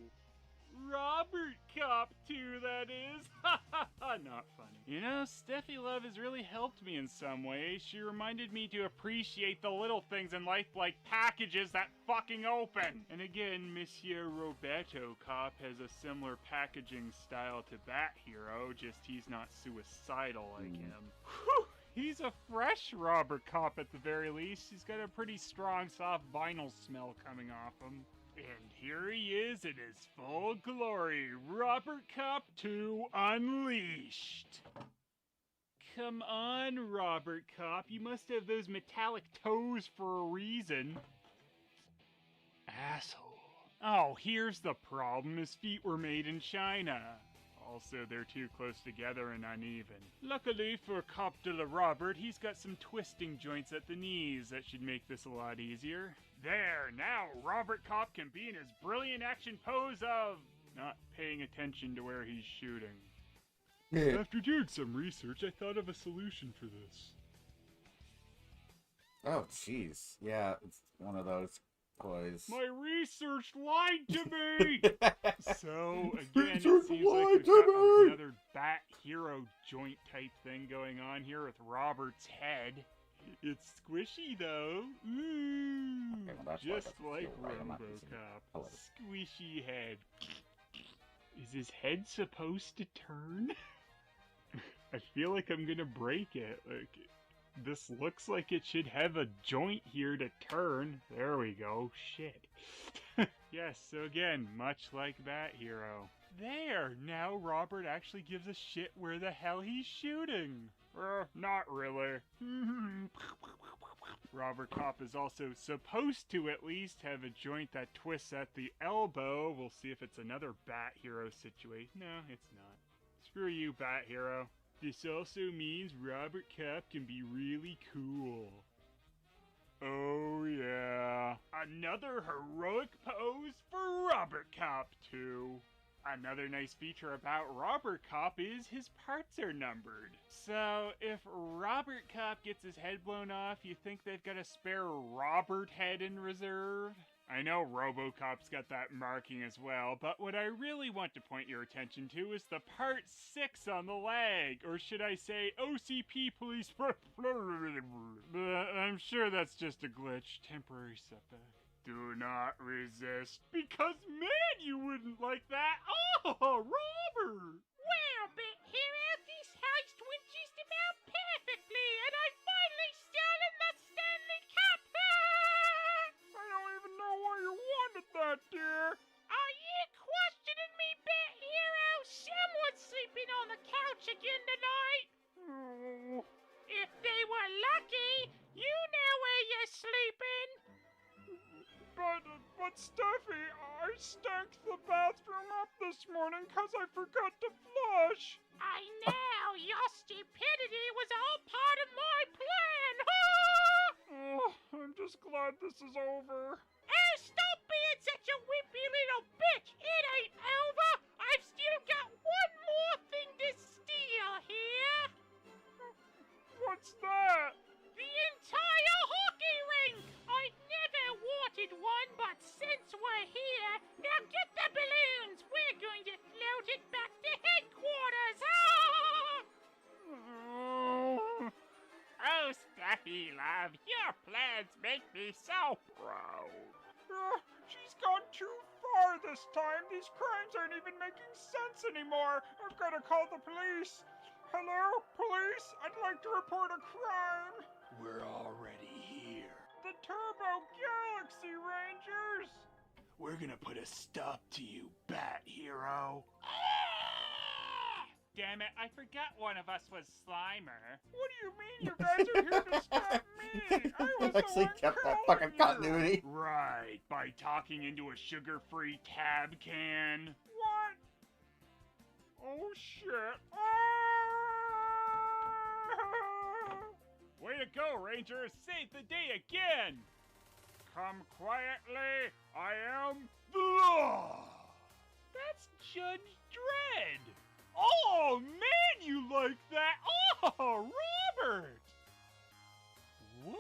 Robert Cop 2, that is. Not funny. You know, Steffi Love has really helped me in some ways. She reminded me to appreciate the little things in life, like packages that fucking open. And again, Monsieur Roberto Cop has a similar packaging style to Bat Hero, just he's not suicidal like him. Whew! He's a fresh Robert Cop at the very least. He's got a pretty strong, soft vinyl smell coming off him. And here he is in his full glory, Robert Cop 2 Unleashed. Come on, Robert Cop, you must have those metallic toes for a reason. Asshole. Oh, here's the problem, his feet were made in China. Also, they're too close together and uneven. Luckily for Cop de la Robert, he's got some twisting joints at the knees that should make this a lot easier. There, now Robert Cop can be in his brilliant action pose of not paying attention to where he's shooting. After doing some research, I thought of a solution for this. Oh, jeez. Yeah, it's one of those toys. My research lied to me! So, again, it seems like we've got another Bat Hero joint type thing going on here with Robert's head. It's squishy, though. Ooh, Okay, well, just like right. I'm not using RoboCop. it. Squishy head. Is his head supposed to turn? I feel like I'm gonna break it. Like, this looks like it should have a joint here to turn. There we go. Shit. Yes, so again, much like Bat Hero. There! Now Robert actually gives a shit where the hell he's shooting. Not really. Robert Cop is also supposed to at least have a joint that twists at the elbow. We'll see if it's another Bat Hero situation. No, it's not. Screw you, Bat Hero. This also means Robert Cop can be really cool. Oh yeah. Another heroic pose for Robert Cop 2. Another nice feature about Robert Cop is his parts are numbered. So, if Robert Cop gets his head blown off, you think they've got a spare Robert head in reserve? I know RoboCop's got that marking as well, but what I really want to point your attention to is the part 6 on the leg, or should I say OCP police... I'm sure that's just a glitch, temporary setback. Do not resist, because man, you wouldn't like that. Oh, Robert! Well, Bit Hero, this heist went just about perfectly, and I finally stolen that Stanley Cup! I don't even know why you wanted that, dear. Are you questioning me, Bit Hero? Someone's sleeping on the couch again tonight! Oh, If they were lucky, you know where you're sleeping! but Steffi, I stank the bathroom up this morning because I forgot to flush. I know, your stupidity was all part of my plan! Oh, I'm just glad this is over. Oh, stop being such a wimpy little bitch! It ain't over! I've still got one more thing to steal here! What's that? The entire hockey rink! I never wanted one, but since we're here, now get the balloons! We're going to float it back to headquarters! Oh, Steffi, love, your plans make me so proud. She's gone too far this time. These crimes aren't even making sense anymore. I've got to call the police. Hello, police? I'd like to report a crime. We're already here. The Turbo Galaxy Rangers! We're gonna put a stop to you, Bat Hero. Damn it, I forgot one of us was Slimer. What do you mean you guys are here to stop me? I was Actually the one kept that calling fucking you. continuity. Right, by talking into a sugar-free tab can. What? Oh shit. Way to go, Ranger! Save the day again! Come quietly, I am the law! That's Judge Dredd! Oh, man, you like that! Oh, Robert! What?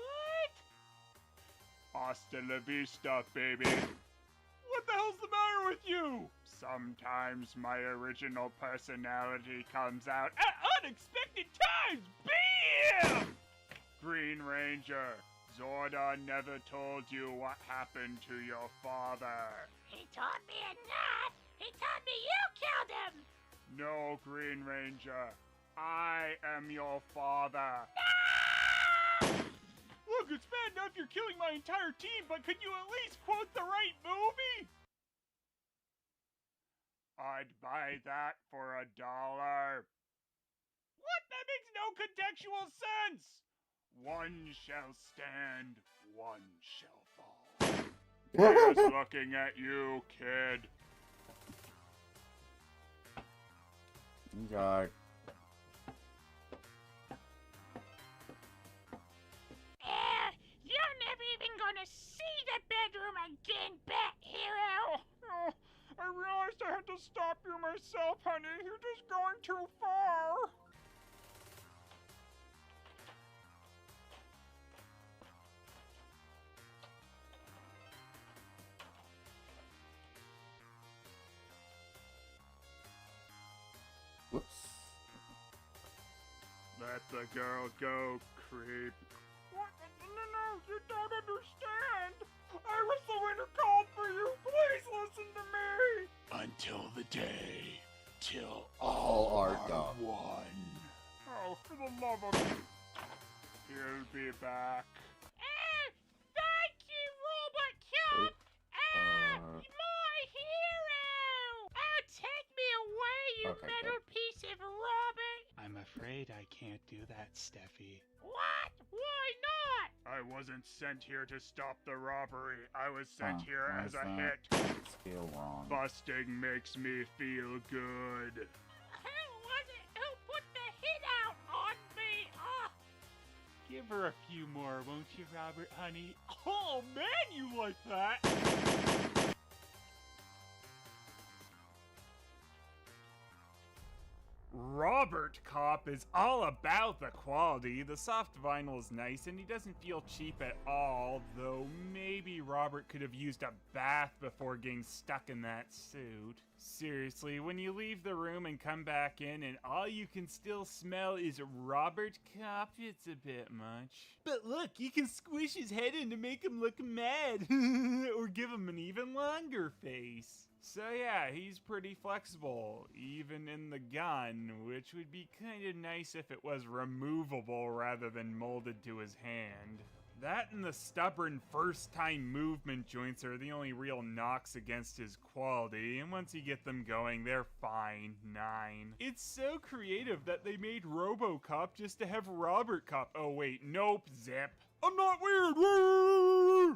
Hasta la vista, baby! What the hell's the matter with you? Sometimes my original personality comes out at unexpected times! Bam! Green Ranger, Zordon never told you what happened to your father. He told me enough! He told me you killed him! No, Green Ranger. I am your father. No! Look, it's bad enough you're killing my entire team, but could you at least quote the right movie? I'd buy that for $1. What? That makes no contextual sense! One shall stand, one shall fall. Here's looking at you, kid. God. You're never even gonna see the bedroom again, Bat Hero! Oh, I realized I had to stop you myself, honey. You're just going too far. Whoops. Let the girl go, creep. What? No, you don't understand. I was the one who called for you. Please listen to me. Until the day, till All all are are done. one. Oh, for the love of... He'll be back. Oh, thank you, Robot Cup! My hero! Oh, take me away, you Okay, metal piece of Robert! I'm afraid I can't do that, Steffi. What? Why not? I wasn't sent here to stop the robbery. I was sent Huh, here why as is a that? hit. Scale wrong. Busting makes me feel good. Who was it who put the hit out on me? Oh, Give her a few more, won't you, Robert, honey? Oh, man, you like that! Robert Cop is all about the quality. The soft vinyl is nice and he doesn't feel cheap at all, though maybe Robert could have used a bath before getting stuck in that suit. Seriously, when you leave the room and come back in and all you can still smell is Robert Cop, it's a bit much. But look, you can squish his head in to make him look mad, or give him an even longer face. So yeah, he's pretty flexible, even in the gun, which would be kinda nice if it was removable rather than molded to his hand. That and the stubborn first-time movement joints are the only real knocks against his quality, and once you get them going, they're fine. 9. It's so creative that they made RoboCop just to have Robert Cop. Oh wait, nope, zip. I'm not weird!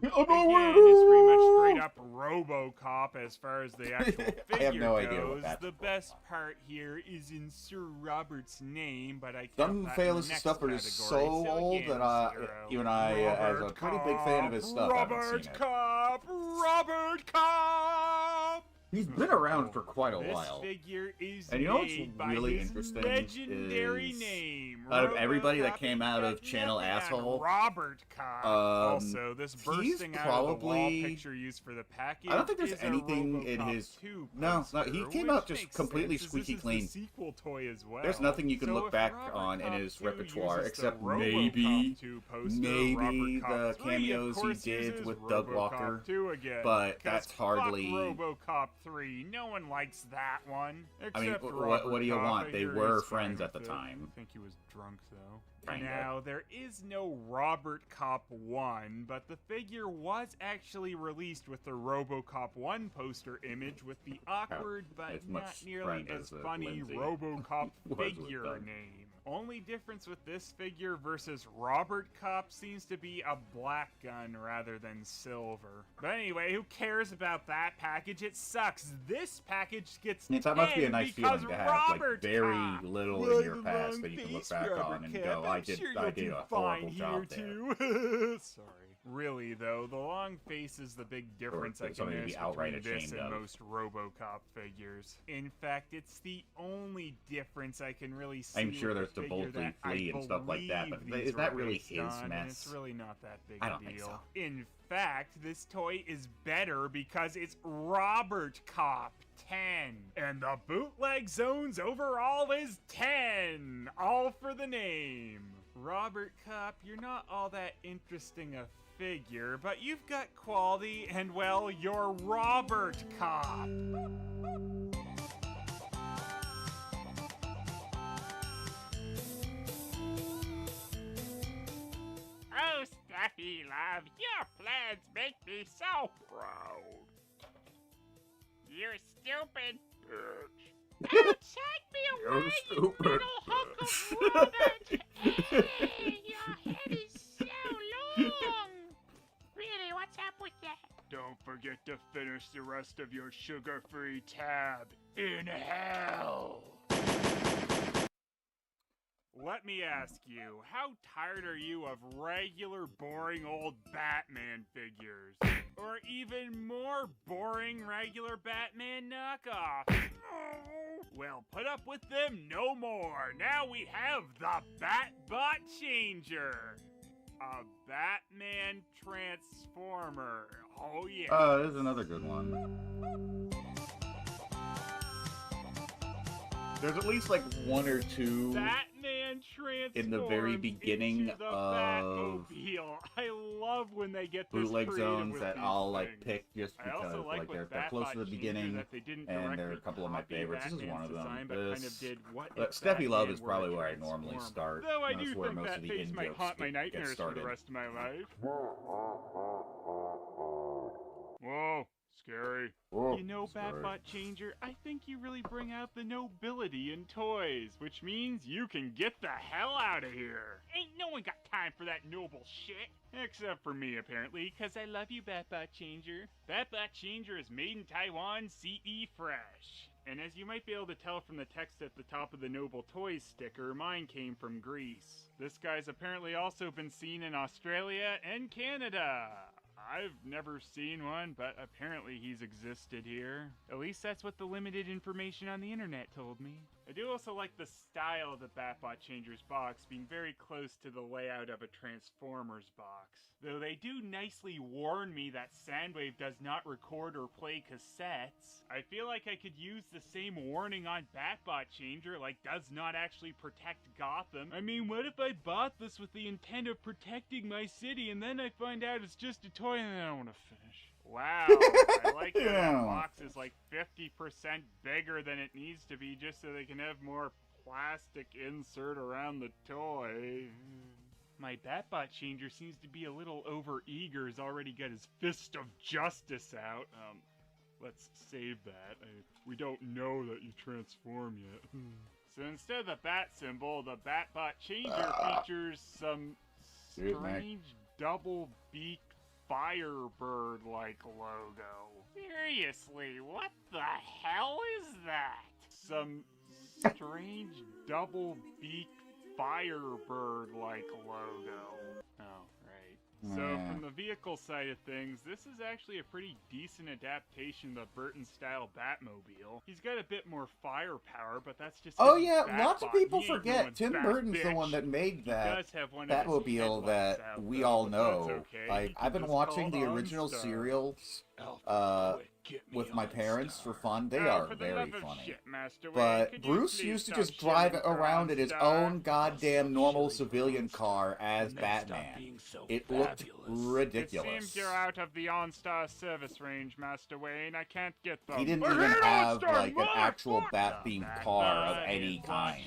Again, it's pretty much straight up RoboCop as far as the actual figure I have no goes. idea what that's The best part here is in Sir Robert's name, but I Some can't Phalanx stuff is so old that even I, as a pretty big fan of his stuff, haven't seen it. Robert Cop! He's been around for quite a This while. Figure is And you know what's made really by his interesting legendary is name, out of everybody that RoboCop came has out got of Channel nothing on Asshole, Robert Cop. Also, this he's bursting out of the wall probably- picture used for the package I don't think there's is a anything in RoboCop his. 2 No, poster, he came which out just makes completely sense, as squeaky this clean. is the sequel toy as well. There's nothing you can So look if back Robert on in Cop his 2 repertoire uses except the RoboCop maybe 2 poster, maybe RoboCop the 3, cameos of he course, did uses with Doug RoboCop Walker, 2 again, but 'cause that's fuck hardly. RoboCop 3. No one likes that one. I mean, Except what do you Robert Cop. want? I They hear were he's fine friends at the with it. time. I think he was drunk though. Kinda. Now, there is no Robert Cop 1, but the figure was actually released with the RoboCop 1 poster image with the awkward but as not much nearly friend as as, funny Lindsay RoboCop was with figure Doug. name. Only difference with this figure versus Robert Cop seems to be a black gun rather than silver. But anyway, who cares about that package? It sucks. This package gets That must be a 10 nice because feeling to have like Robert very Cop. little Well, in your the past long that you can look face, back Robert on and Cop. go, I I'm did sure I you'll did do a fine horrible here job there. too. Sorry. Really though, the long face is the big difference I can something to notice be outright between this ashamed and of. most RoboCop figures. In fact, it's the only difference I can really see. I'm sure with there's the the figure boldly that I flea and stuff like that, but believe is that these were really based his on, and mess? it's really not that big I a don't deal. think so. In fact, this toy is better because it's Robert Cop 10. And the Bootleg Zones overall is 10. All for the name. Robert Cop, you're not all that interesting a figure, but you've got quality, and well, you're Robert Cop. Oh, Stuffy Love, your plans make me so proud. You're stupid, bitch. Oh, take me You're away, you stupid, little hunk of Robert. Hey, your head is so long. Really, what's up with that? Don't forget to finish the rest of your sugar-free tab in hell. Let me ask you, how tired are you of regular boring old Batman figures? Or even more boring regular Batman knockoffs? Well, put up with them no more. Now we have the Batbot Changer. A Batman Transformer. Oh yeah. This is another good one. There's at least like one or two Batman transforms in the very beginning into the of Batmobile. I love when they get this Bootleg creative Zones with that things. I'll like pick just I because also like they're with close to the Batbot beginning, Changer that they didn't and they're a directly couple of my copy favorites. This is Batman's one of them. design, but kind of did what if Steffi Batman Love is were probably a where I normally transformer. start. Though I That's do where think most that of the face in might jokes haunt my get nightmares for the started. rest of my life. Whoa, scary. You know, Batbot Changer, I think you really bring out the nobility in toys, which means you can get the hell out of here. Ain't no one got time for that noble shit. Except for me, apparently, because I love you, Batbot Changer. Batbot Changer is made in Taiwan, CE Fresh. And as you might be able to tell from the text at the top of the Noble Toys sticker, mine came from Greece. This guy's apparently also been seen in Australia and Canada. I've never seen one, but apparently he's existed here. At least that's what the limited information on the internet told me. I do also like the style of the Batbot Changer's box being very close to the layout of a Transformers box. Though they do nicely warn me that Soundwave does not record or play cassettes. I feel like I could use the same warning on Batbot Changer, like does not actually protect Gotham. I mean, what if I bought this with the intent of protecting my city and then I find out it's just a toy and I don't want to finish? Wow, I like that the box is like 50% bigger than it needs to be just so they can have more plastic insert around the toy. My Batbot Changer seems to be a little over-eager. He's already got his Fist of Justice out. Let's save that. We don't know that you transform yet. So instead of the bat symbol, the Batbot Changer features some strange double-beaked Firebird-like logo. Seriously, what the hell is that? Some strange double-beaked Firebird-like logo. Oh, right. So from the vehicle side of things, this is actually a pretty decent adaptation of the Burton-style Batmobile. He's got a bit more firepower, but that's just... Oh yeah, lots of people forget Tim Burton's the one that made that Batmobile that we all know. Like, I've been watching the original serials with my parents for fun. They are very funny. But Bruce used to just drive around in his own goddamn normal civilian car as Batman. It looked ridiculous. It seems you're out of the OnStar service range, Master Wayne. I can't get them. He didn't even have like an actual Bat-themed car of any kind.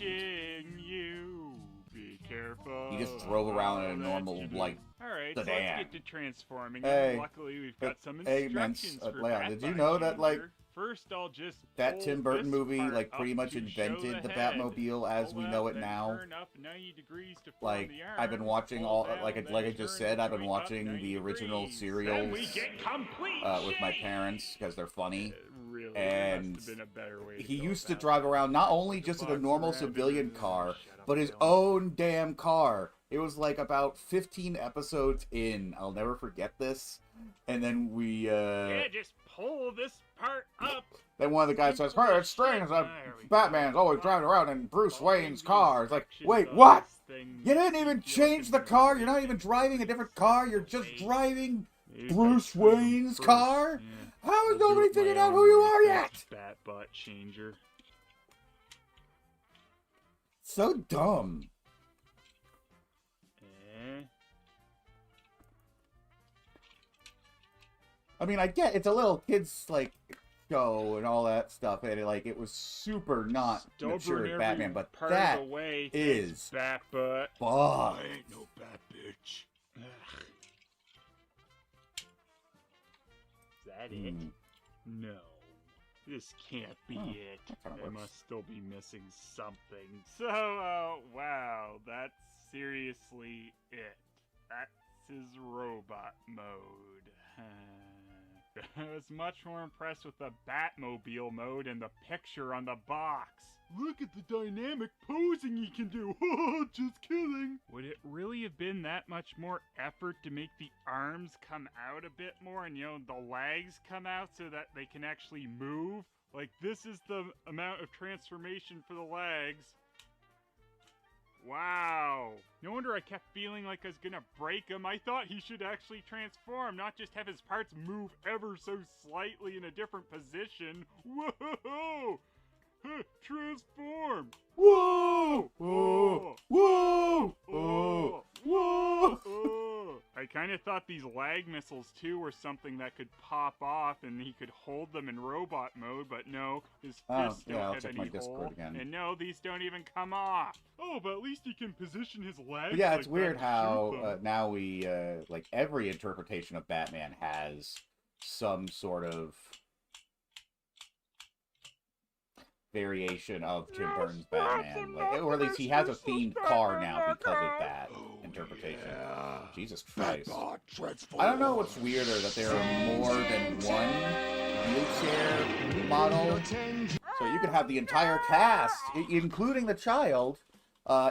You. Be careful. He just drove around in a normal, like, Alright, sedan. so let's get to transforming. Hey, luckily, we've got some hey, instructions for Leon, did you Batbot know that, like, Changer. First, I'll just that pull Tim Burton this movie, part like, up pretty much to invented show the head. Batmobile as we Pull know up, it then now? turn up 90 degrees to form Like, the I've been arms. watching Pull all, down, like then I just turn said, I've been joint up watching 90 the original degrees. serials Then we get complete with my shape. parents because they're funny. Really, And must have been a better way to he go used to about drive it. around not only just in a normal civilian car, but his own damn car. It was like about 15 episodes in. I'll never forget this. And then we, Yeah, just pull this part up. then one of the guys says, "Hey, it's strange that Batman's always driving around in Bruce Wayne's car." It's like, wait, what? You didn't even change the car? You're not even driving a different car? You're just driving Bruce Wayne's car? How has nobody figured out who you are yet? Batbot Changer. So dumb. I mean, I get it's a little kids like show and all that stuff, and it was super not mature at Batman, but that is Batbutt. fuck. I ain't no bad bitch. Is that it? No. This can't be it. I must still be missing something. So, wow, that's seriously it. That's his robot mode. I was much more impressed with the Batmobile mode and the picture on the box. Look at the dynamic posing he can do. Just kidding. Would it really have been that much more effort to make the arms come out a bit more and, the legs come out so that they can actually move? Like, this is the amount of transformation for the legs. Wow. No wonder I kept feeling like I was gonna break him. I thought he should actually transform, not just have his parts move ever so slightly in a different position. Whoa! Transform! Whoa! Whoa! Whoa! Whoa! Whoa! I kind of thought these lag missiles too were something that could pop off and he could hold them in robot mode, but no, his fists don't have any hole. And no, these don't even come off. Oh, but at least he can position his legs. But yeah, like it's weird that to how shoot them. now we like every interpretation of Batman has some sort of variation of Tim Burton's Batman, like, or at least he has a themed car now because of that interpretation. Jesus Christ! I don't know what's weirder, that there are more than one wheelchair model, so you could have the entire cast, including the child,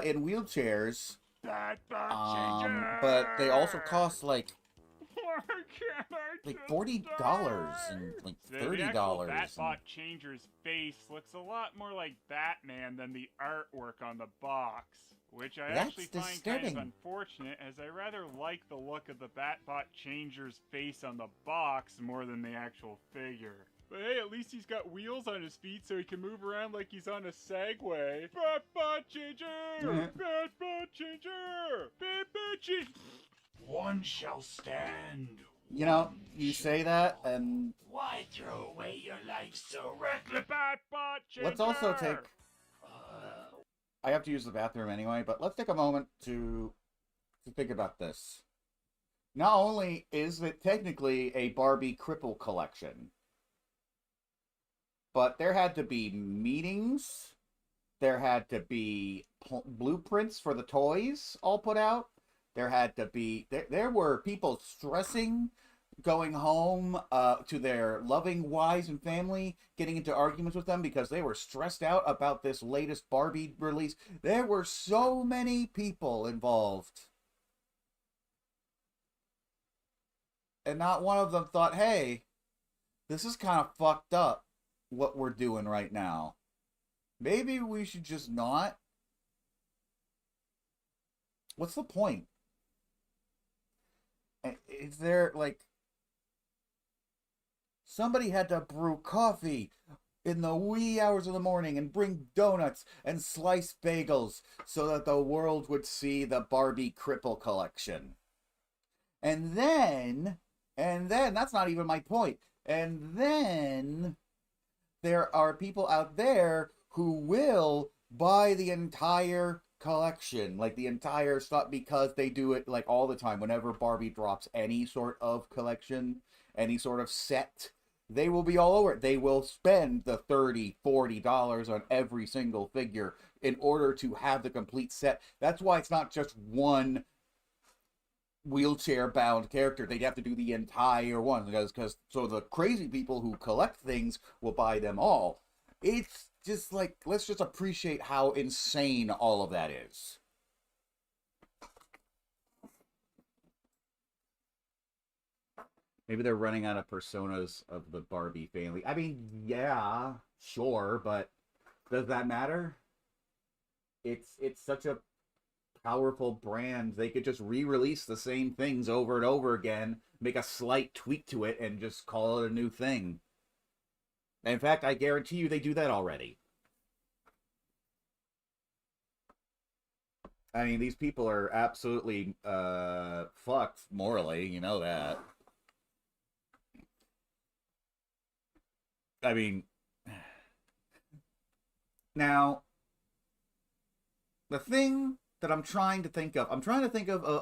in wheelchairs. But they also cost like like $40 and like $30. The actual Batbot changer's face looks a lot more like Batman than the artwork on the box, which I That's actually find disturbing. kind of unfortunate, as I rather like the look of the Batbot changer's face on the box more than the actual figure. But hey, at least he's got wheels on his feet so he can move around like he's on a Segway. Batbot changer! Batbot changer! Batbot changer! One shall stand. You know, you say that, and Why throw away your life so reckless? Batbot changer! let's also take... I have to use the bathroom anyway, but let's take a moment to think about this. Not only is it technically a Barbie cripple collection, but there had to be meetings, there had to be blueprints for the toys all put out, there had to be... There were people stressing, going home to their loving wives and family, getting into arguments with them because they were stressed out about this latest Barbie release. There were so many people involved. And not one of them thought, hey, this is kind of fucked up, what we're doing right now. Maybe we should just not. What's the point? Is there, like... Somebody had to brew coffee in the wee hours of the morning and bring donuts and sliced bagels so that the world would see the Barbie cripple collection. And then, that's not even my point. And then there are people out there who will buy the entire collection, like the entire stuff, because they do it like all the time. Whenever Barbie drops any sort of collection, any sort of set, they will be all over it. They will spend the $30, $40 on every single figure in order to have the complete set. That's why it's not just one wheelchair-bound character. They'd have to do the entire one, because so the crazy people who collect things will buy them all. It's just like, let's just appreciate how insane all of that is. Maybe they're running out of personas of the Barbie family. I mean, yeah, sure, but does that matter? It's such a powerful brand. They could just re-release the same things over and over again, make a slight tweak to it, and just call it a new thing. In fact, I guarantee you they do that already. I mean, these people are absolutely fucked morally, you know that. I mean, now, the thing that I'm trying to think of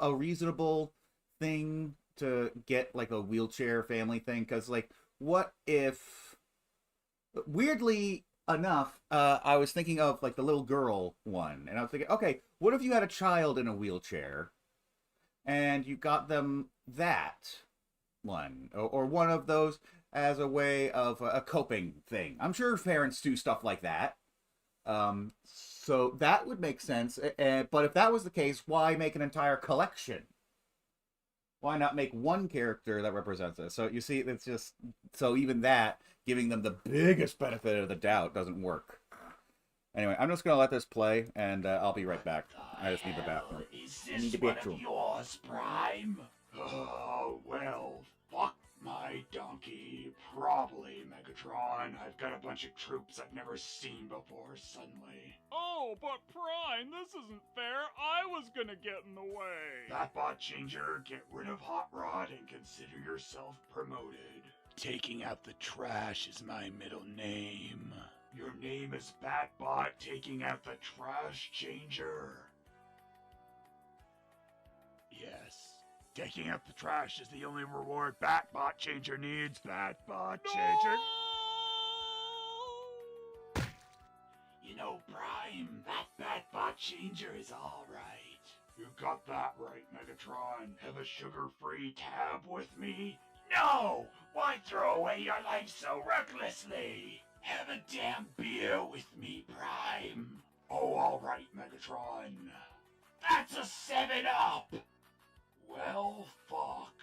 a reasonable thing to get, like, a wheelchair family thing, because, like, what if, weirdly enough, I was thinking of, like, the little girl one, and I was thinking, okay, what if you had a child in a wheelchair, and you got them that one, or one of those as a way of a coping thing. I'm sure parents do stuff like that. So that would make sense. But if that was the case, why make an entire collection? Why not make one character that represents it? So you see, it's just... So even that, giving them the biggest benefit of the doubt, doesn't work. Anyway, I'm just going to let this play, and I'll be right back. I just need the bathroom. I need to be One of yours, Prime? Oh, well, fuck my donkey. Probably, Megatron. I've got a bunch of troops I've never seen before suddenly. Oh, but Prime, this isn't fair. I was gonna get in the way. Batbot Changer, get rid of Hot Rod and consider yourself promoted. Taking out the trash is my middle name. Your name is Batbot Taking Out the Trash Changer. Yes. Taking out the trash is the only reward Batbot Changer needs. Batbot Changer. You know, Prime, that Batbot Changer is alright. You got that right, Megatron. Have a sugar-free tab with me? No! Why throw away your life so recklessly? Have a damn beer with me, Prime. Oh, alright, Megatron. That's a 7-Up! Well, fuck.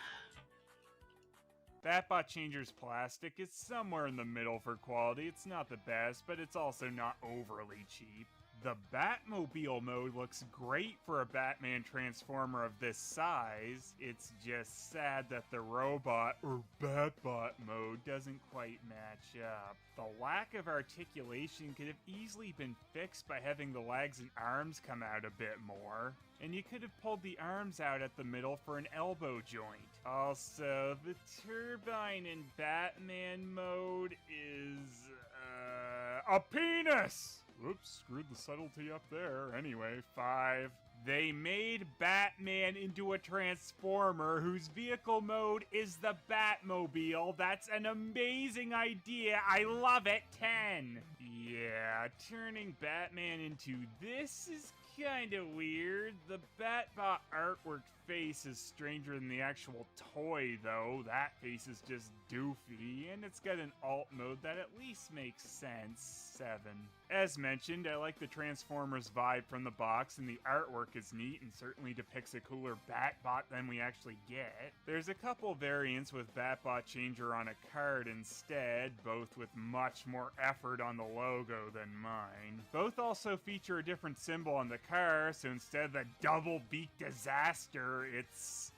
Batbot Changer's plastic is somewhere in the middle for quality. It's not the best, but it's also not overly cheap. The Batmobile mode looks great for a Batman Transformer of this size. It's just sad that the robot or Batbot mode doesn't quite match up. The lack of articulation could have easily been fixed by having the legs and arms come out a bit more. And you could have pulled the arms out at the middle for an elbow joint. Also, the turbine in Batman mode is, a penis! Oops, screwed the subtlety up there. Anyway, 5. They made Batman into a Transformer whose vehicle mode is the Batmobile. That's an amazing idea. I love it. 10. Yeah, turning Batman into this is kinda weird. The Batbot artwork face is stranger than the actual toy, though. That face is just doofy, and it's got an alt mode that at least makes sense. 7. As mentioned, I like the Transformers vibe from the box, and the artwork is neat and certainly depicts a cooler Batbot than we actually get. There's a couple variants with Batbot Changer on a card instead, both with much more effort on the logo than mine. Both also feature a different symbol on the car, so instead of the double-beak disaster, it's,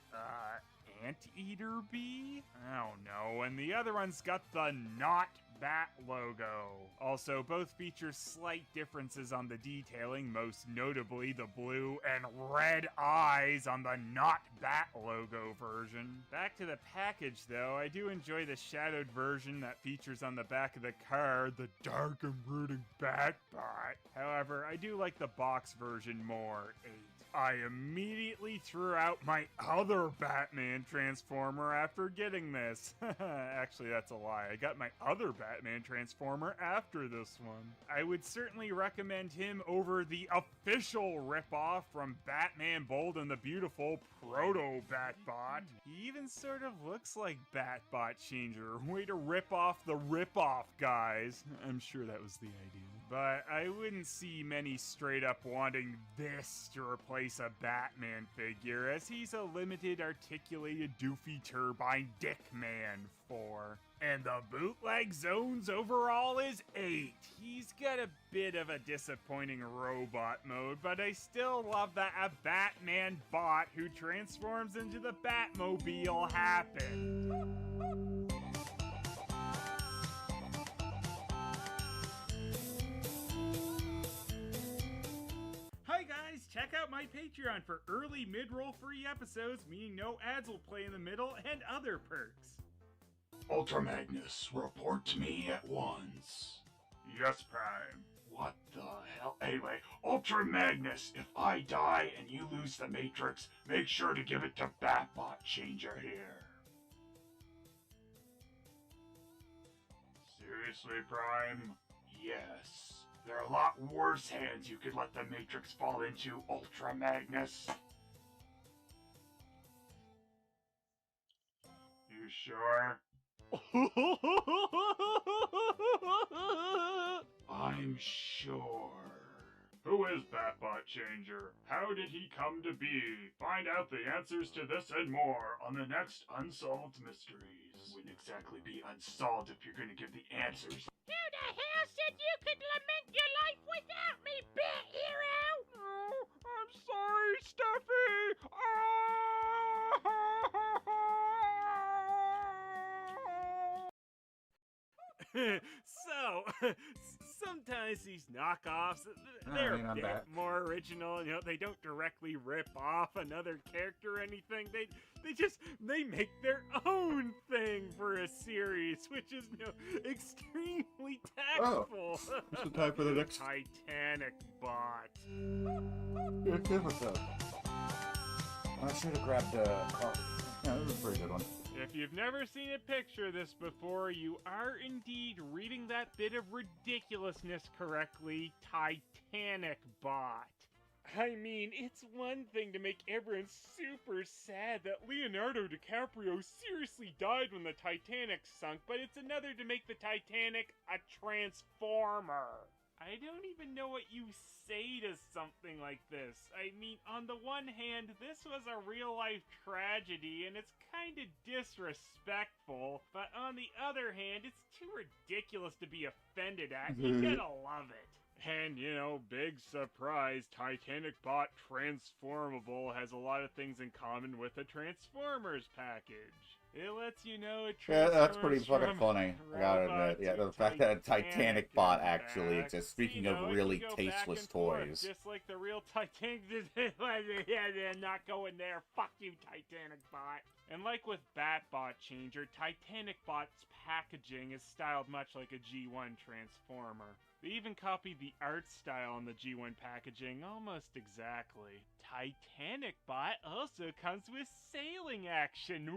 Anteater Bee? I don't know, and the other one's got the not Bat logo. Also, both feature slight differences on the detailing, most notably the blue and red eyes on the not Bat logo version. Back to the package though, I do enjoy the shadowed version that features on the back of the car, the dark and brooding Batbot. However, I do like the box version more. 8. I immediately threw out my other Batman Transformer after getting this. Actually, that's a lie. I got my other Batman Transformer after this one. I would certainly recommend him over the official ripoff from Batman Bold and the Beautiful Proto-Batbot. He even sort of looks like Batbot Changer. Way to rip off the ripoff, guys. I'm sure that was the idea. But I wouldn't see many straight up wanting this to replace a Batman figure, as he's a limited articulated doofy turbine dick man 4. And the Bootleg Zones overall is 8. He's got a bit of a disappointing robot mode, but I still love that a Batman bot who transforms into the Batmobile happened. Hi guys, check out my Patreon for early mid-roll free episodes, meaning no ads will play in the middle, and other perks. Ultra Magnus, report to me at once. Yes, Prime. What the hell? Anyway, Ultra Magnus, if I die and you lose the Matrix, make sure to give it to Batbot Changer here. Seriously, Prime? Yes. There are a lot worse hands you could let the Matrix fall into, Ultra Magnus. You sure? I'm sure. Who is Batbot Changer? How did he come to be? Find out the answers to this and more on the next Unsolved Mysteries. Wouldn't exactly be unsolved if you're gonna give the answers. Who the hell said you could lament your life without me, Bat Hero? Oh, I'm sorry, Steffi! So, sometimes these knockoffs, they're I'm a bit back. more original. You know, they don't directly rip off another character or anything. They make their own thing for a series, which is, you know, extremely tactful. It's the time for the next. Titanic bot. I should have grabbed yeah, this is a pretty good one. If you've never seen a picture of this before, you are indeed reading that bit of ridiculousness correctly. Titanic bot. I mean, it's one thing to make everyone super sad that Leonardo DiCaprio seriously died when the Titanic sunk, but it's another to make the Titanic a transformer. I don't even know what you say to something like this. I mean, on the one hand, this was a real-life tragedy, and it's kind of disrespectful, but on the other hand, it's too ridiculous to be offended at. You gotta love it. And, you know, big surprise, Titanic Bot Transformable has a lot of things in common with the Transformers package. It lets you know it Yeah, that's pretty transforms fucking from funny. I gotta robot admit. Yeah, to the fact that a Titanic bot and actually back. exists. Speaking You know, of it really can go back tasteless and forth, toys. just like the real Titanic. Yeah, they're not going there. Fuck you, Titanic Bot. And like with Batbot Changer, Titanic Bot's packaging is styled much like a G1 Transformer. They even copied the art style on the G1 packaging almost exactly. Titanic Bot also comes with sailing action.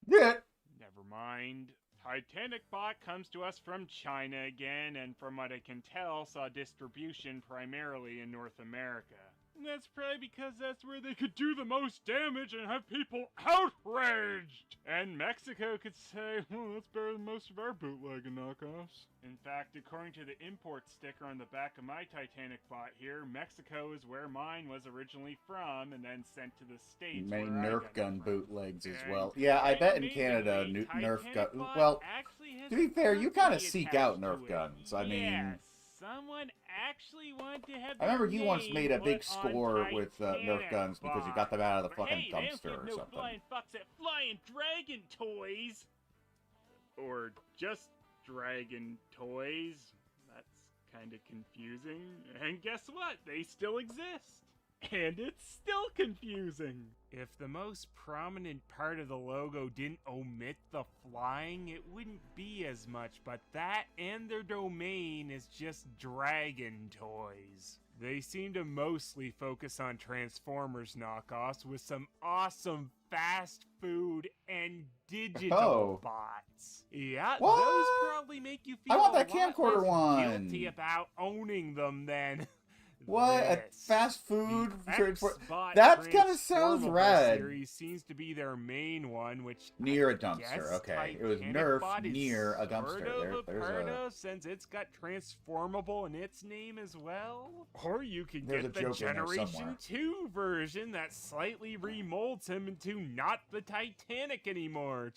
Yeah. Never mind. Titanic Bot comes to us from China again, and from what I can tell, saw distribution primarily in North America. And that's probably because that's where they could do the most damage and have people outraged! And Mexico could say, well, that's better than most of our bootleg and knockoffs. In fact, according to the import sticker on the back of my Titanic Bot here, Mexico is where mine was originally from and then sent to the States. Many where I Nerf got it gun from. bootlegs as And well. Yeah, I bet in amazingly, Canada, Nerf Titanic gun. Bot Well, actually has to be fair, you kind of currency seek out attached Nerf to it. guns. I mean, Yes, someone actually wanted to have I remember their you once name made a big put on score with Nerf Titanic guns because you Bot. got them out of the But fucking hey, they don't dumpster give or no something. flying fucks at flying dragon toys. Or just dragon toys. That's kind of confusing. And guess what? They still exist. And it's still confusing. If the most prominent part of the logo didn't omit the flying, it wouldn't be as much, but that and their domain is just Dragon Toys. They seem to mostly focus on Transformers knockoffs with some awesome fast food and digital bots. Yeah, What? those probably make you feel I want that a lot camcorder less one. guilty about owning them then. What? A This. fast food? The X-Bot That kind of sounds Transformable rad. series seems to be their main one, which Near I a dumpster, guess okay. It was Titanic Nerf Bot is near a sort dumpster. of There's part a... of, since it's got transformable in its name as well. Or you can There's get a the joke in there Generation somewhere. 2 version that slightly remolds him into not the Titanic anymore.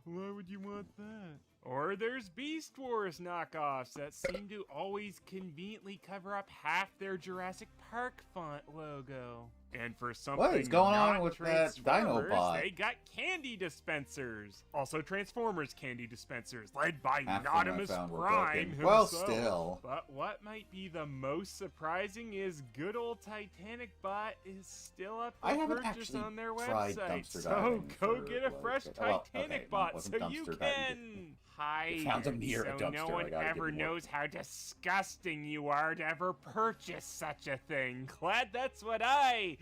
Why would you want that? Or there's Beast Wars knockoffs that seem to always conveniently cover up half their Jurassic Park font logo. And for something What is going on not with that Transformers, Dinobot? they got candy dispensers. Also Transformers candy dispensers, led by Half of them I Nodimus found were Prime broken. himself. Well, still. But what might be the most surprising is good old Titanic Bot is still up I for haven't purchase actually on their tried website. dumpster So diving go for, get a like, fresh well, Titanic okay, no, it Bot wasn't so you dumpster diving. can hide found them it, near a so no dumpster, I one gotta ever get more. knows how disgusting you are to ever purchase such a thing. Glad that's what I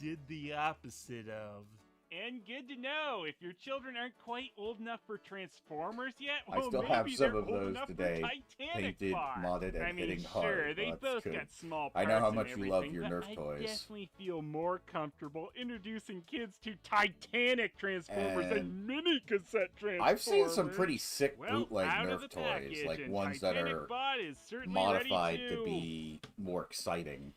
did the opposite of. And good to know, if your children aren't quite old enough for Transformers yet, I well, still maybe have some they're of old those enough today, for Titanic painted, Bot. modded, and I mean, hitting sure, hard. they That's both good. got small I parts know how and much you love everything, your but Nerf toys. I definitely feel more comfortable introducing kids to Titanic Transformers And than mini cassette Transformers. I've seen some pretty sick Well, bootleg out of Nerf the toys, package, like and ones that Titanic are Bot is certainly modified ready to be more exciting.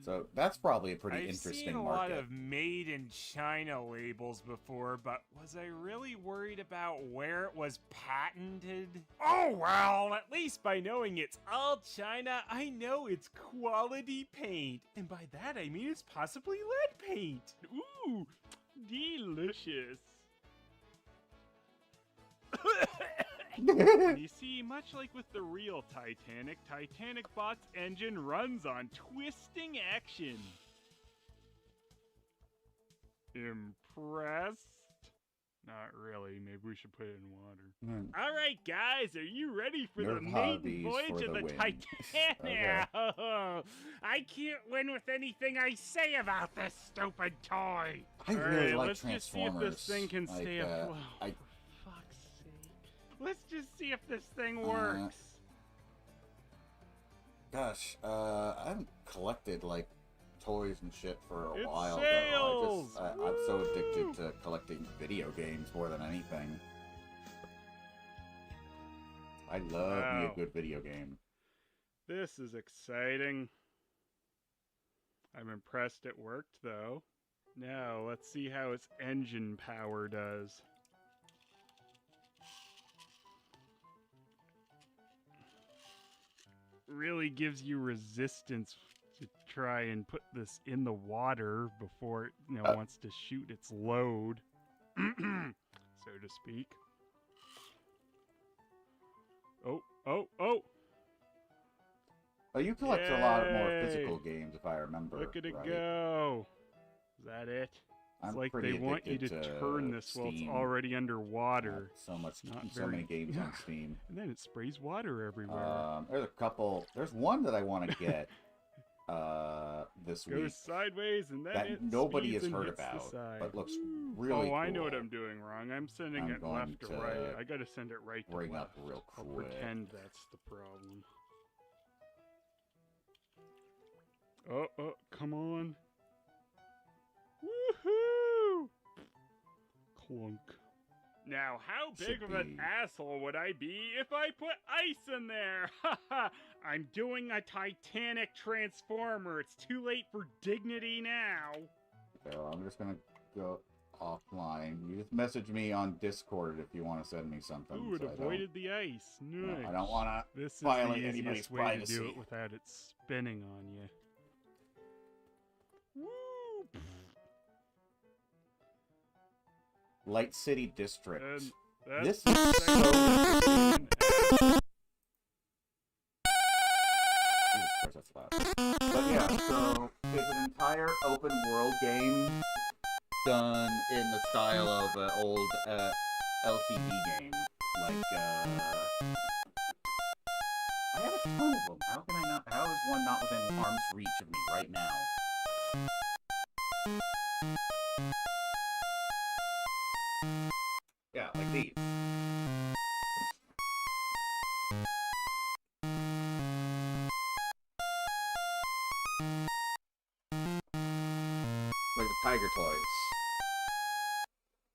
So that's probably a pretty I've interesting seen a market. lot of made in China labels before, but was I really worried about where it was patented? Oh well, at least by knowing it's all China, I know it's quality paint. And by that I mean it's possibly lead paint. Ooh, delicious. You see, much like with the real Titanic, Titanic Bot's engine runs on twisting action. Impressed? Not really. Maybe we should put it in water. All right, guys, are you ready for the Nerf maiden hobbies voyage for of the the win. Titanic? I can't win with anything I say about this stupid toy. I All really right, like let's just see if Transformers. this thing can Like, stay afloat. I- For fuck's sake. Let's just see if this thing works. Gosh, I haven't collected like toys and shit for a It while sails! though. I'm so Woo! addicted to collecting video games more than anything. I love me Wow. a good video game. This is exciting. I'm impressed it worked, though. Now, let's see how its engine power does. Really gives you resistance to try and put this in the water before it wants to shoot its load, so to speak. Oh. Oh, you collect a lot more physical games, if I remember. Look at it right. go. Is that it? It's I'm like pretty they want you to addicted turn to this while it's Steam. already underwater. So very- many games on Steam. And then it sprays water everywhere. There's a couple. There's one that I want to get this Goes week sideways and then that it nobody speeds has and heard hits the about, side. but looks Woo. really I know cool. what I'm doing wrong. I'm sending I'm it going left to to right. I gotta send it right to bring left. up real I'll quick. pretend that's the problem. Oh, come on. Woohoo! Clunk. Now, how big Should of an be. asshole would I be if I put ice in there? Haha! I'm doing a Titanic transformer. It's too late for dignity now. So I'm just gonna go offline. You just message me on Discord if you want to send me something. Ooh, it so I don't- avoided the ice. Nice. I don't want to This is violate the anybody's easiest way to privacy. do it without it spinning on you. Woo! Light City District. And This that's is the so second Jesus Christ, that's loud. But yeah, so it's an entire open world game done in the style of an old LCD game. Like, I have a ton of them. How can I not? How is one not within arm's reach of me right now? Yeah, like these. Like the Tiger Toys.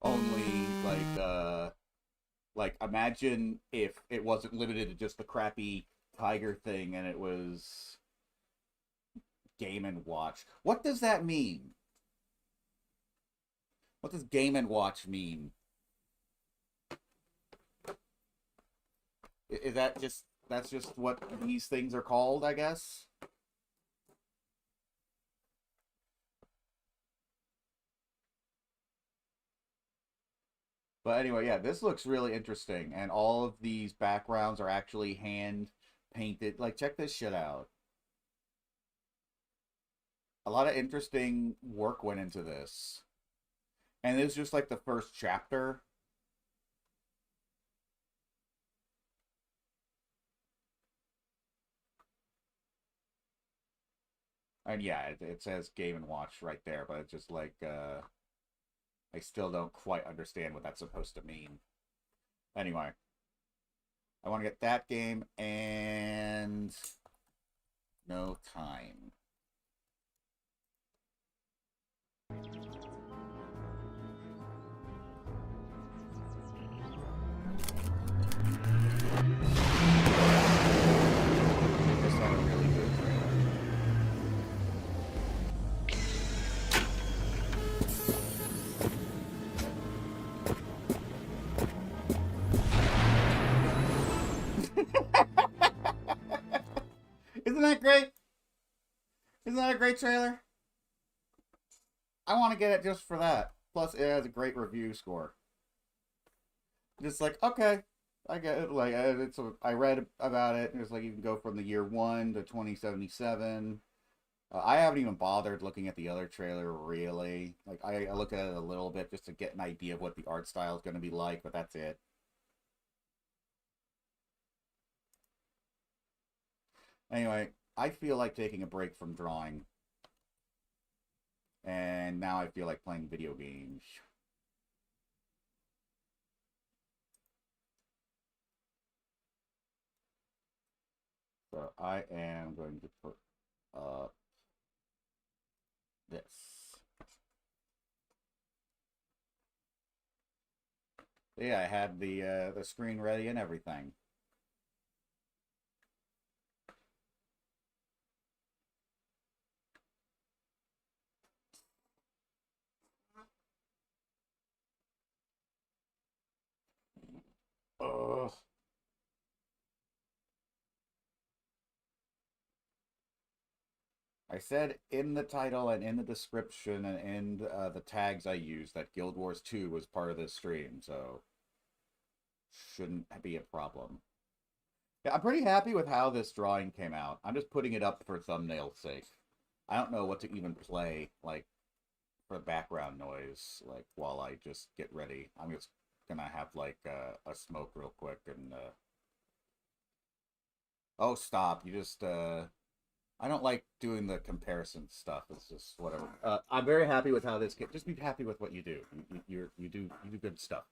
Only, like imagine if it wasn't limited to just the crappy Tiger thing and it was Game & Watch. What does that mean? What does Game & Watch mean? Is that just, that's just what these things are called, I guess? But anyway, yeah, this looks really interesting, and all of these backgrounds are actually hand painted. Like, check this shit out. A lot of interesting work went into this. And this is just like the first chapter. And yeah, it says Game & Watch right there, but it's just like, I still don't quite understand what that's supposed to mean. Anyway, I want to get that game and No Time. This had a really good trailer. Isn't that great? Isn't that a great trailer? I want to get it just for that. Plus, it has a great review score. Just like, okay, I get it. Like, I read about it. It's like you can go from the year 1 to 2077. I haven't even bothered looking at the other trailer, really. Like, I look at it a little bit just to get an idea of what the art style is going to be like, but that's it. Anyway, I feel like taking a break from drawing. And now I feel like playing video games. So I am going to put up this. Yeah, I had the screen ready and everything. Ugh. I said in the title and in the description and in the tags I used that Guild Wars 2 was part of this stream, so shouldn't be a problem. Yeah, I'm pretty happy with how this drawing came out. I'm just putting it up for thumbnail's sake. I don't know what to even play, like, for background noise, like, while I just get ready. I'm just gonna have, like, a smoke real quick and, Oh, stop. You just, I don't like doing the comparison stuff. It's just whatever. I'm very happy with how this get. Just be happy with what you do. You do good stuff.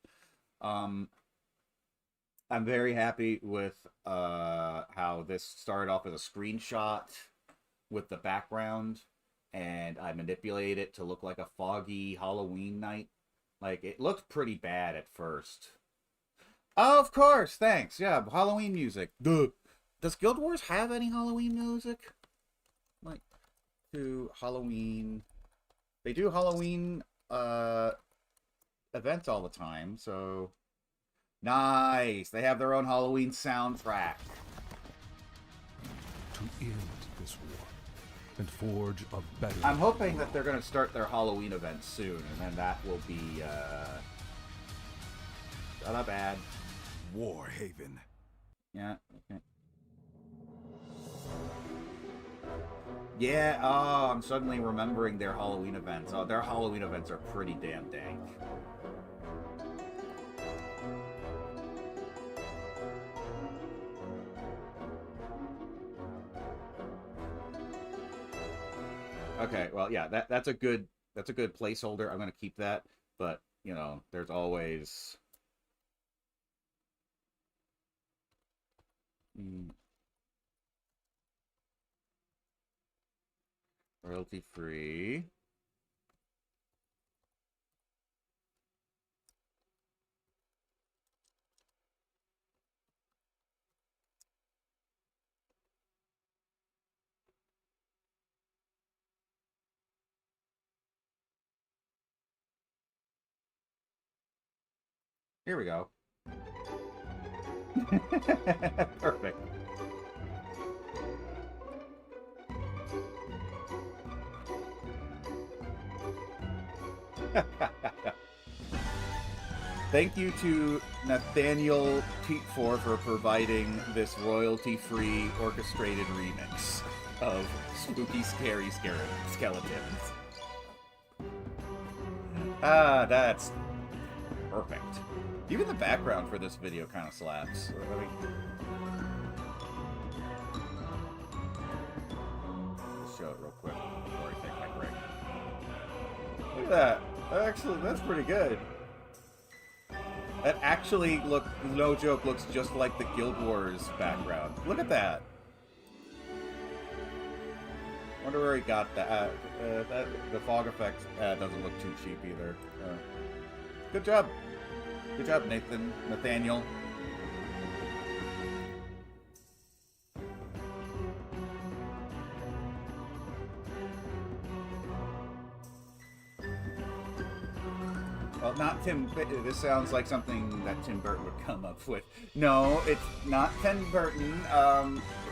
I'm very happy with how this started off as a screenshot with the background, and I manipulated it to look like a foggy Halloween night. Like, it looked pretty bad at first. Oh, of course, thanks. Yeah, Halloween music. Duh. Does Guild Wars have any Halloween music? Like, to Halloween... They do Halloween events all the time, so... Nice! They have their own Halloween soundtrack. To end this war and forge a better... I'm hoping that they're going to start their Halloween event soon, and then that will be, not bad. Warhaven. Yeah, okay. Yeah, oh, I'm suddenly remembering their Halloween events. Oh, their Halloween events are pretty damn dank. Okay, well, yeah, that's a good placeholder. I'm gonna keep that, but you know, there's always. Royalty free. Here we go. Perfect. Thank you to Nathaniel Teetfor for providing this royalty-free orchestrated remix of Spooky Scary Skeletons. Ah, that's perfect. Even the background for this video kind of slaps. I mean, let's show it real quick before I take my break. Look at that. Actually, that's pretty good. That actually, look, no joke, looks just like the Guild Wars background. Look at that. Wonder where he got that. The fog effect doesn't look too cheap either. Good job. Good job, Nathaniel. Well, not Tim. This sounds like something that Tim Burton would come up with. No, it's not Tim Burton.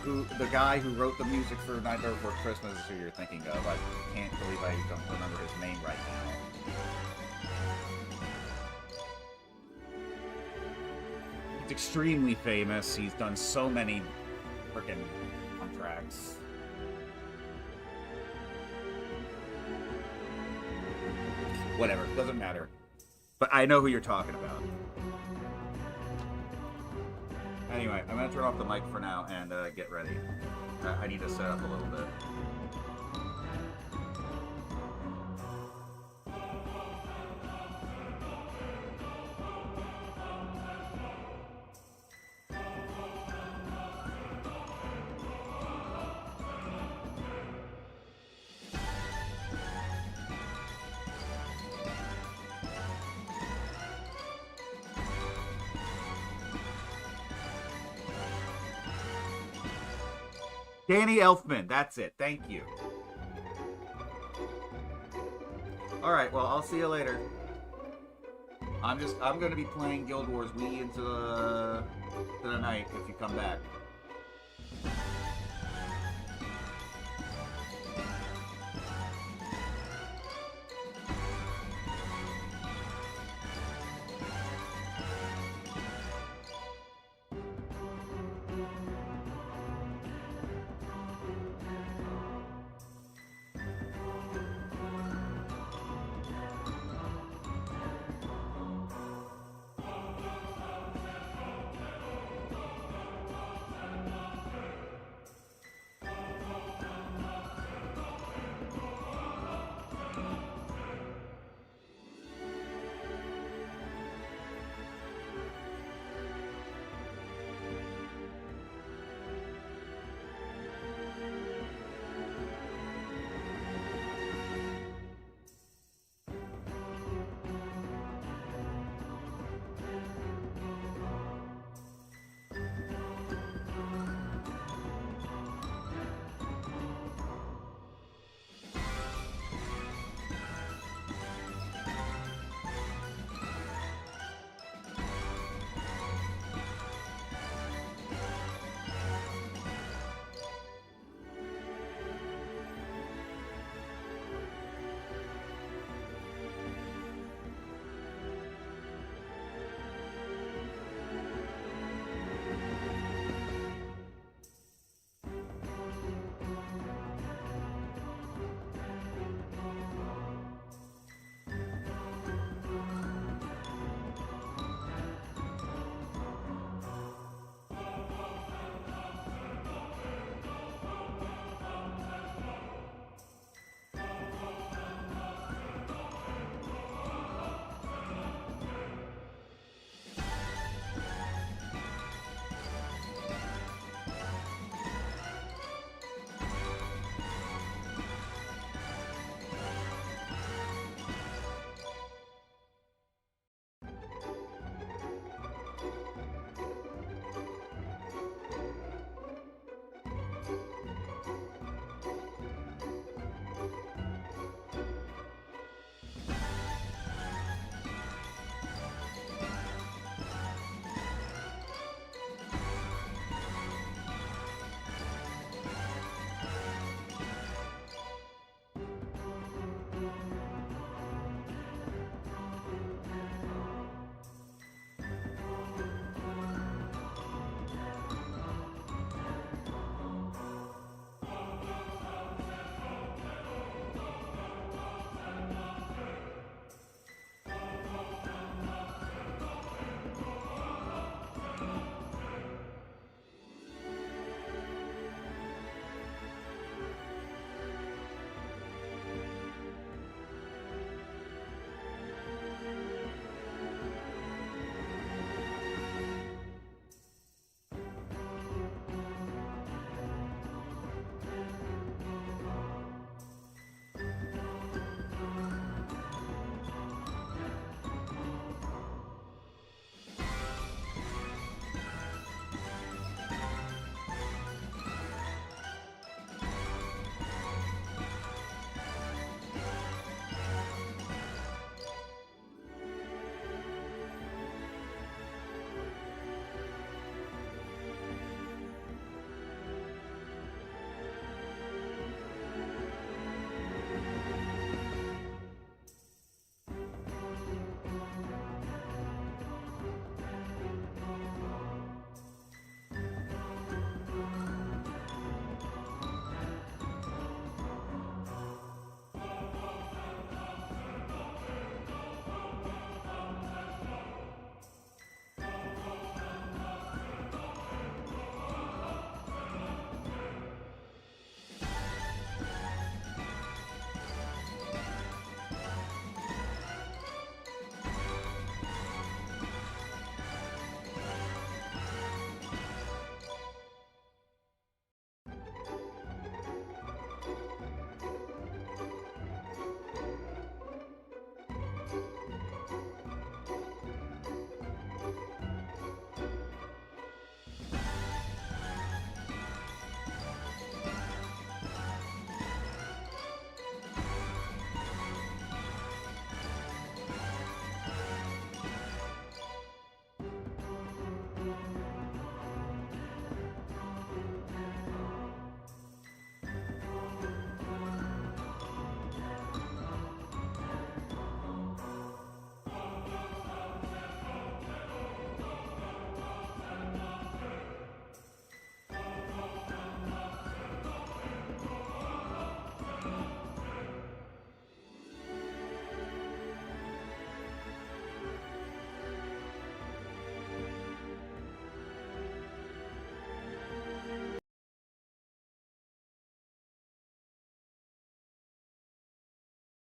The guy who wrote the music for Nightmare Before Christmas is who you're thinking of. I can't believe I don't remember his name right now. He's extremely famous. He's done so many freaking contracts. Whatever, doesn't matter. But I know who you're talking about. Anyway, I'm gonna turn off the mic for now and get ready. I need to set up a little bit. Danny Elfman, that's it. Thank you. Alright, well, I'll see you later. I'm gonna be playing Guild Wars Wii into the night if you come back.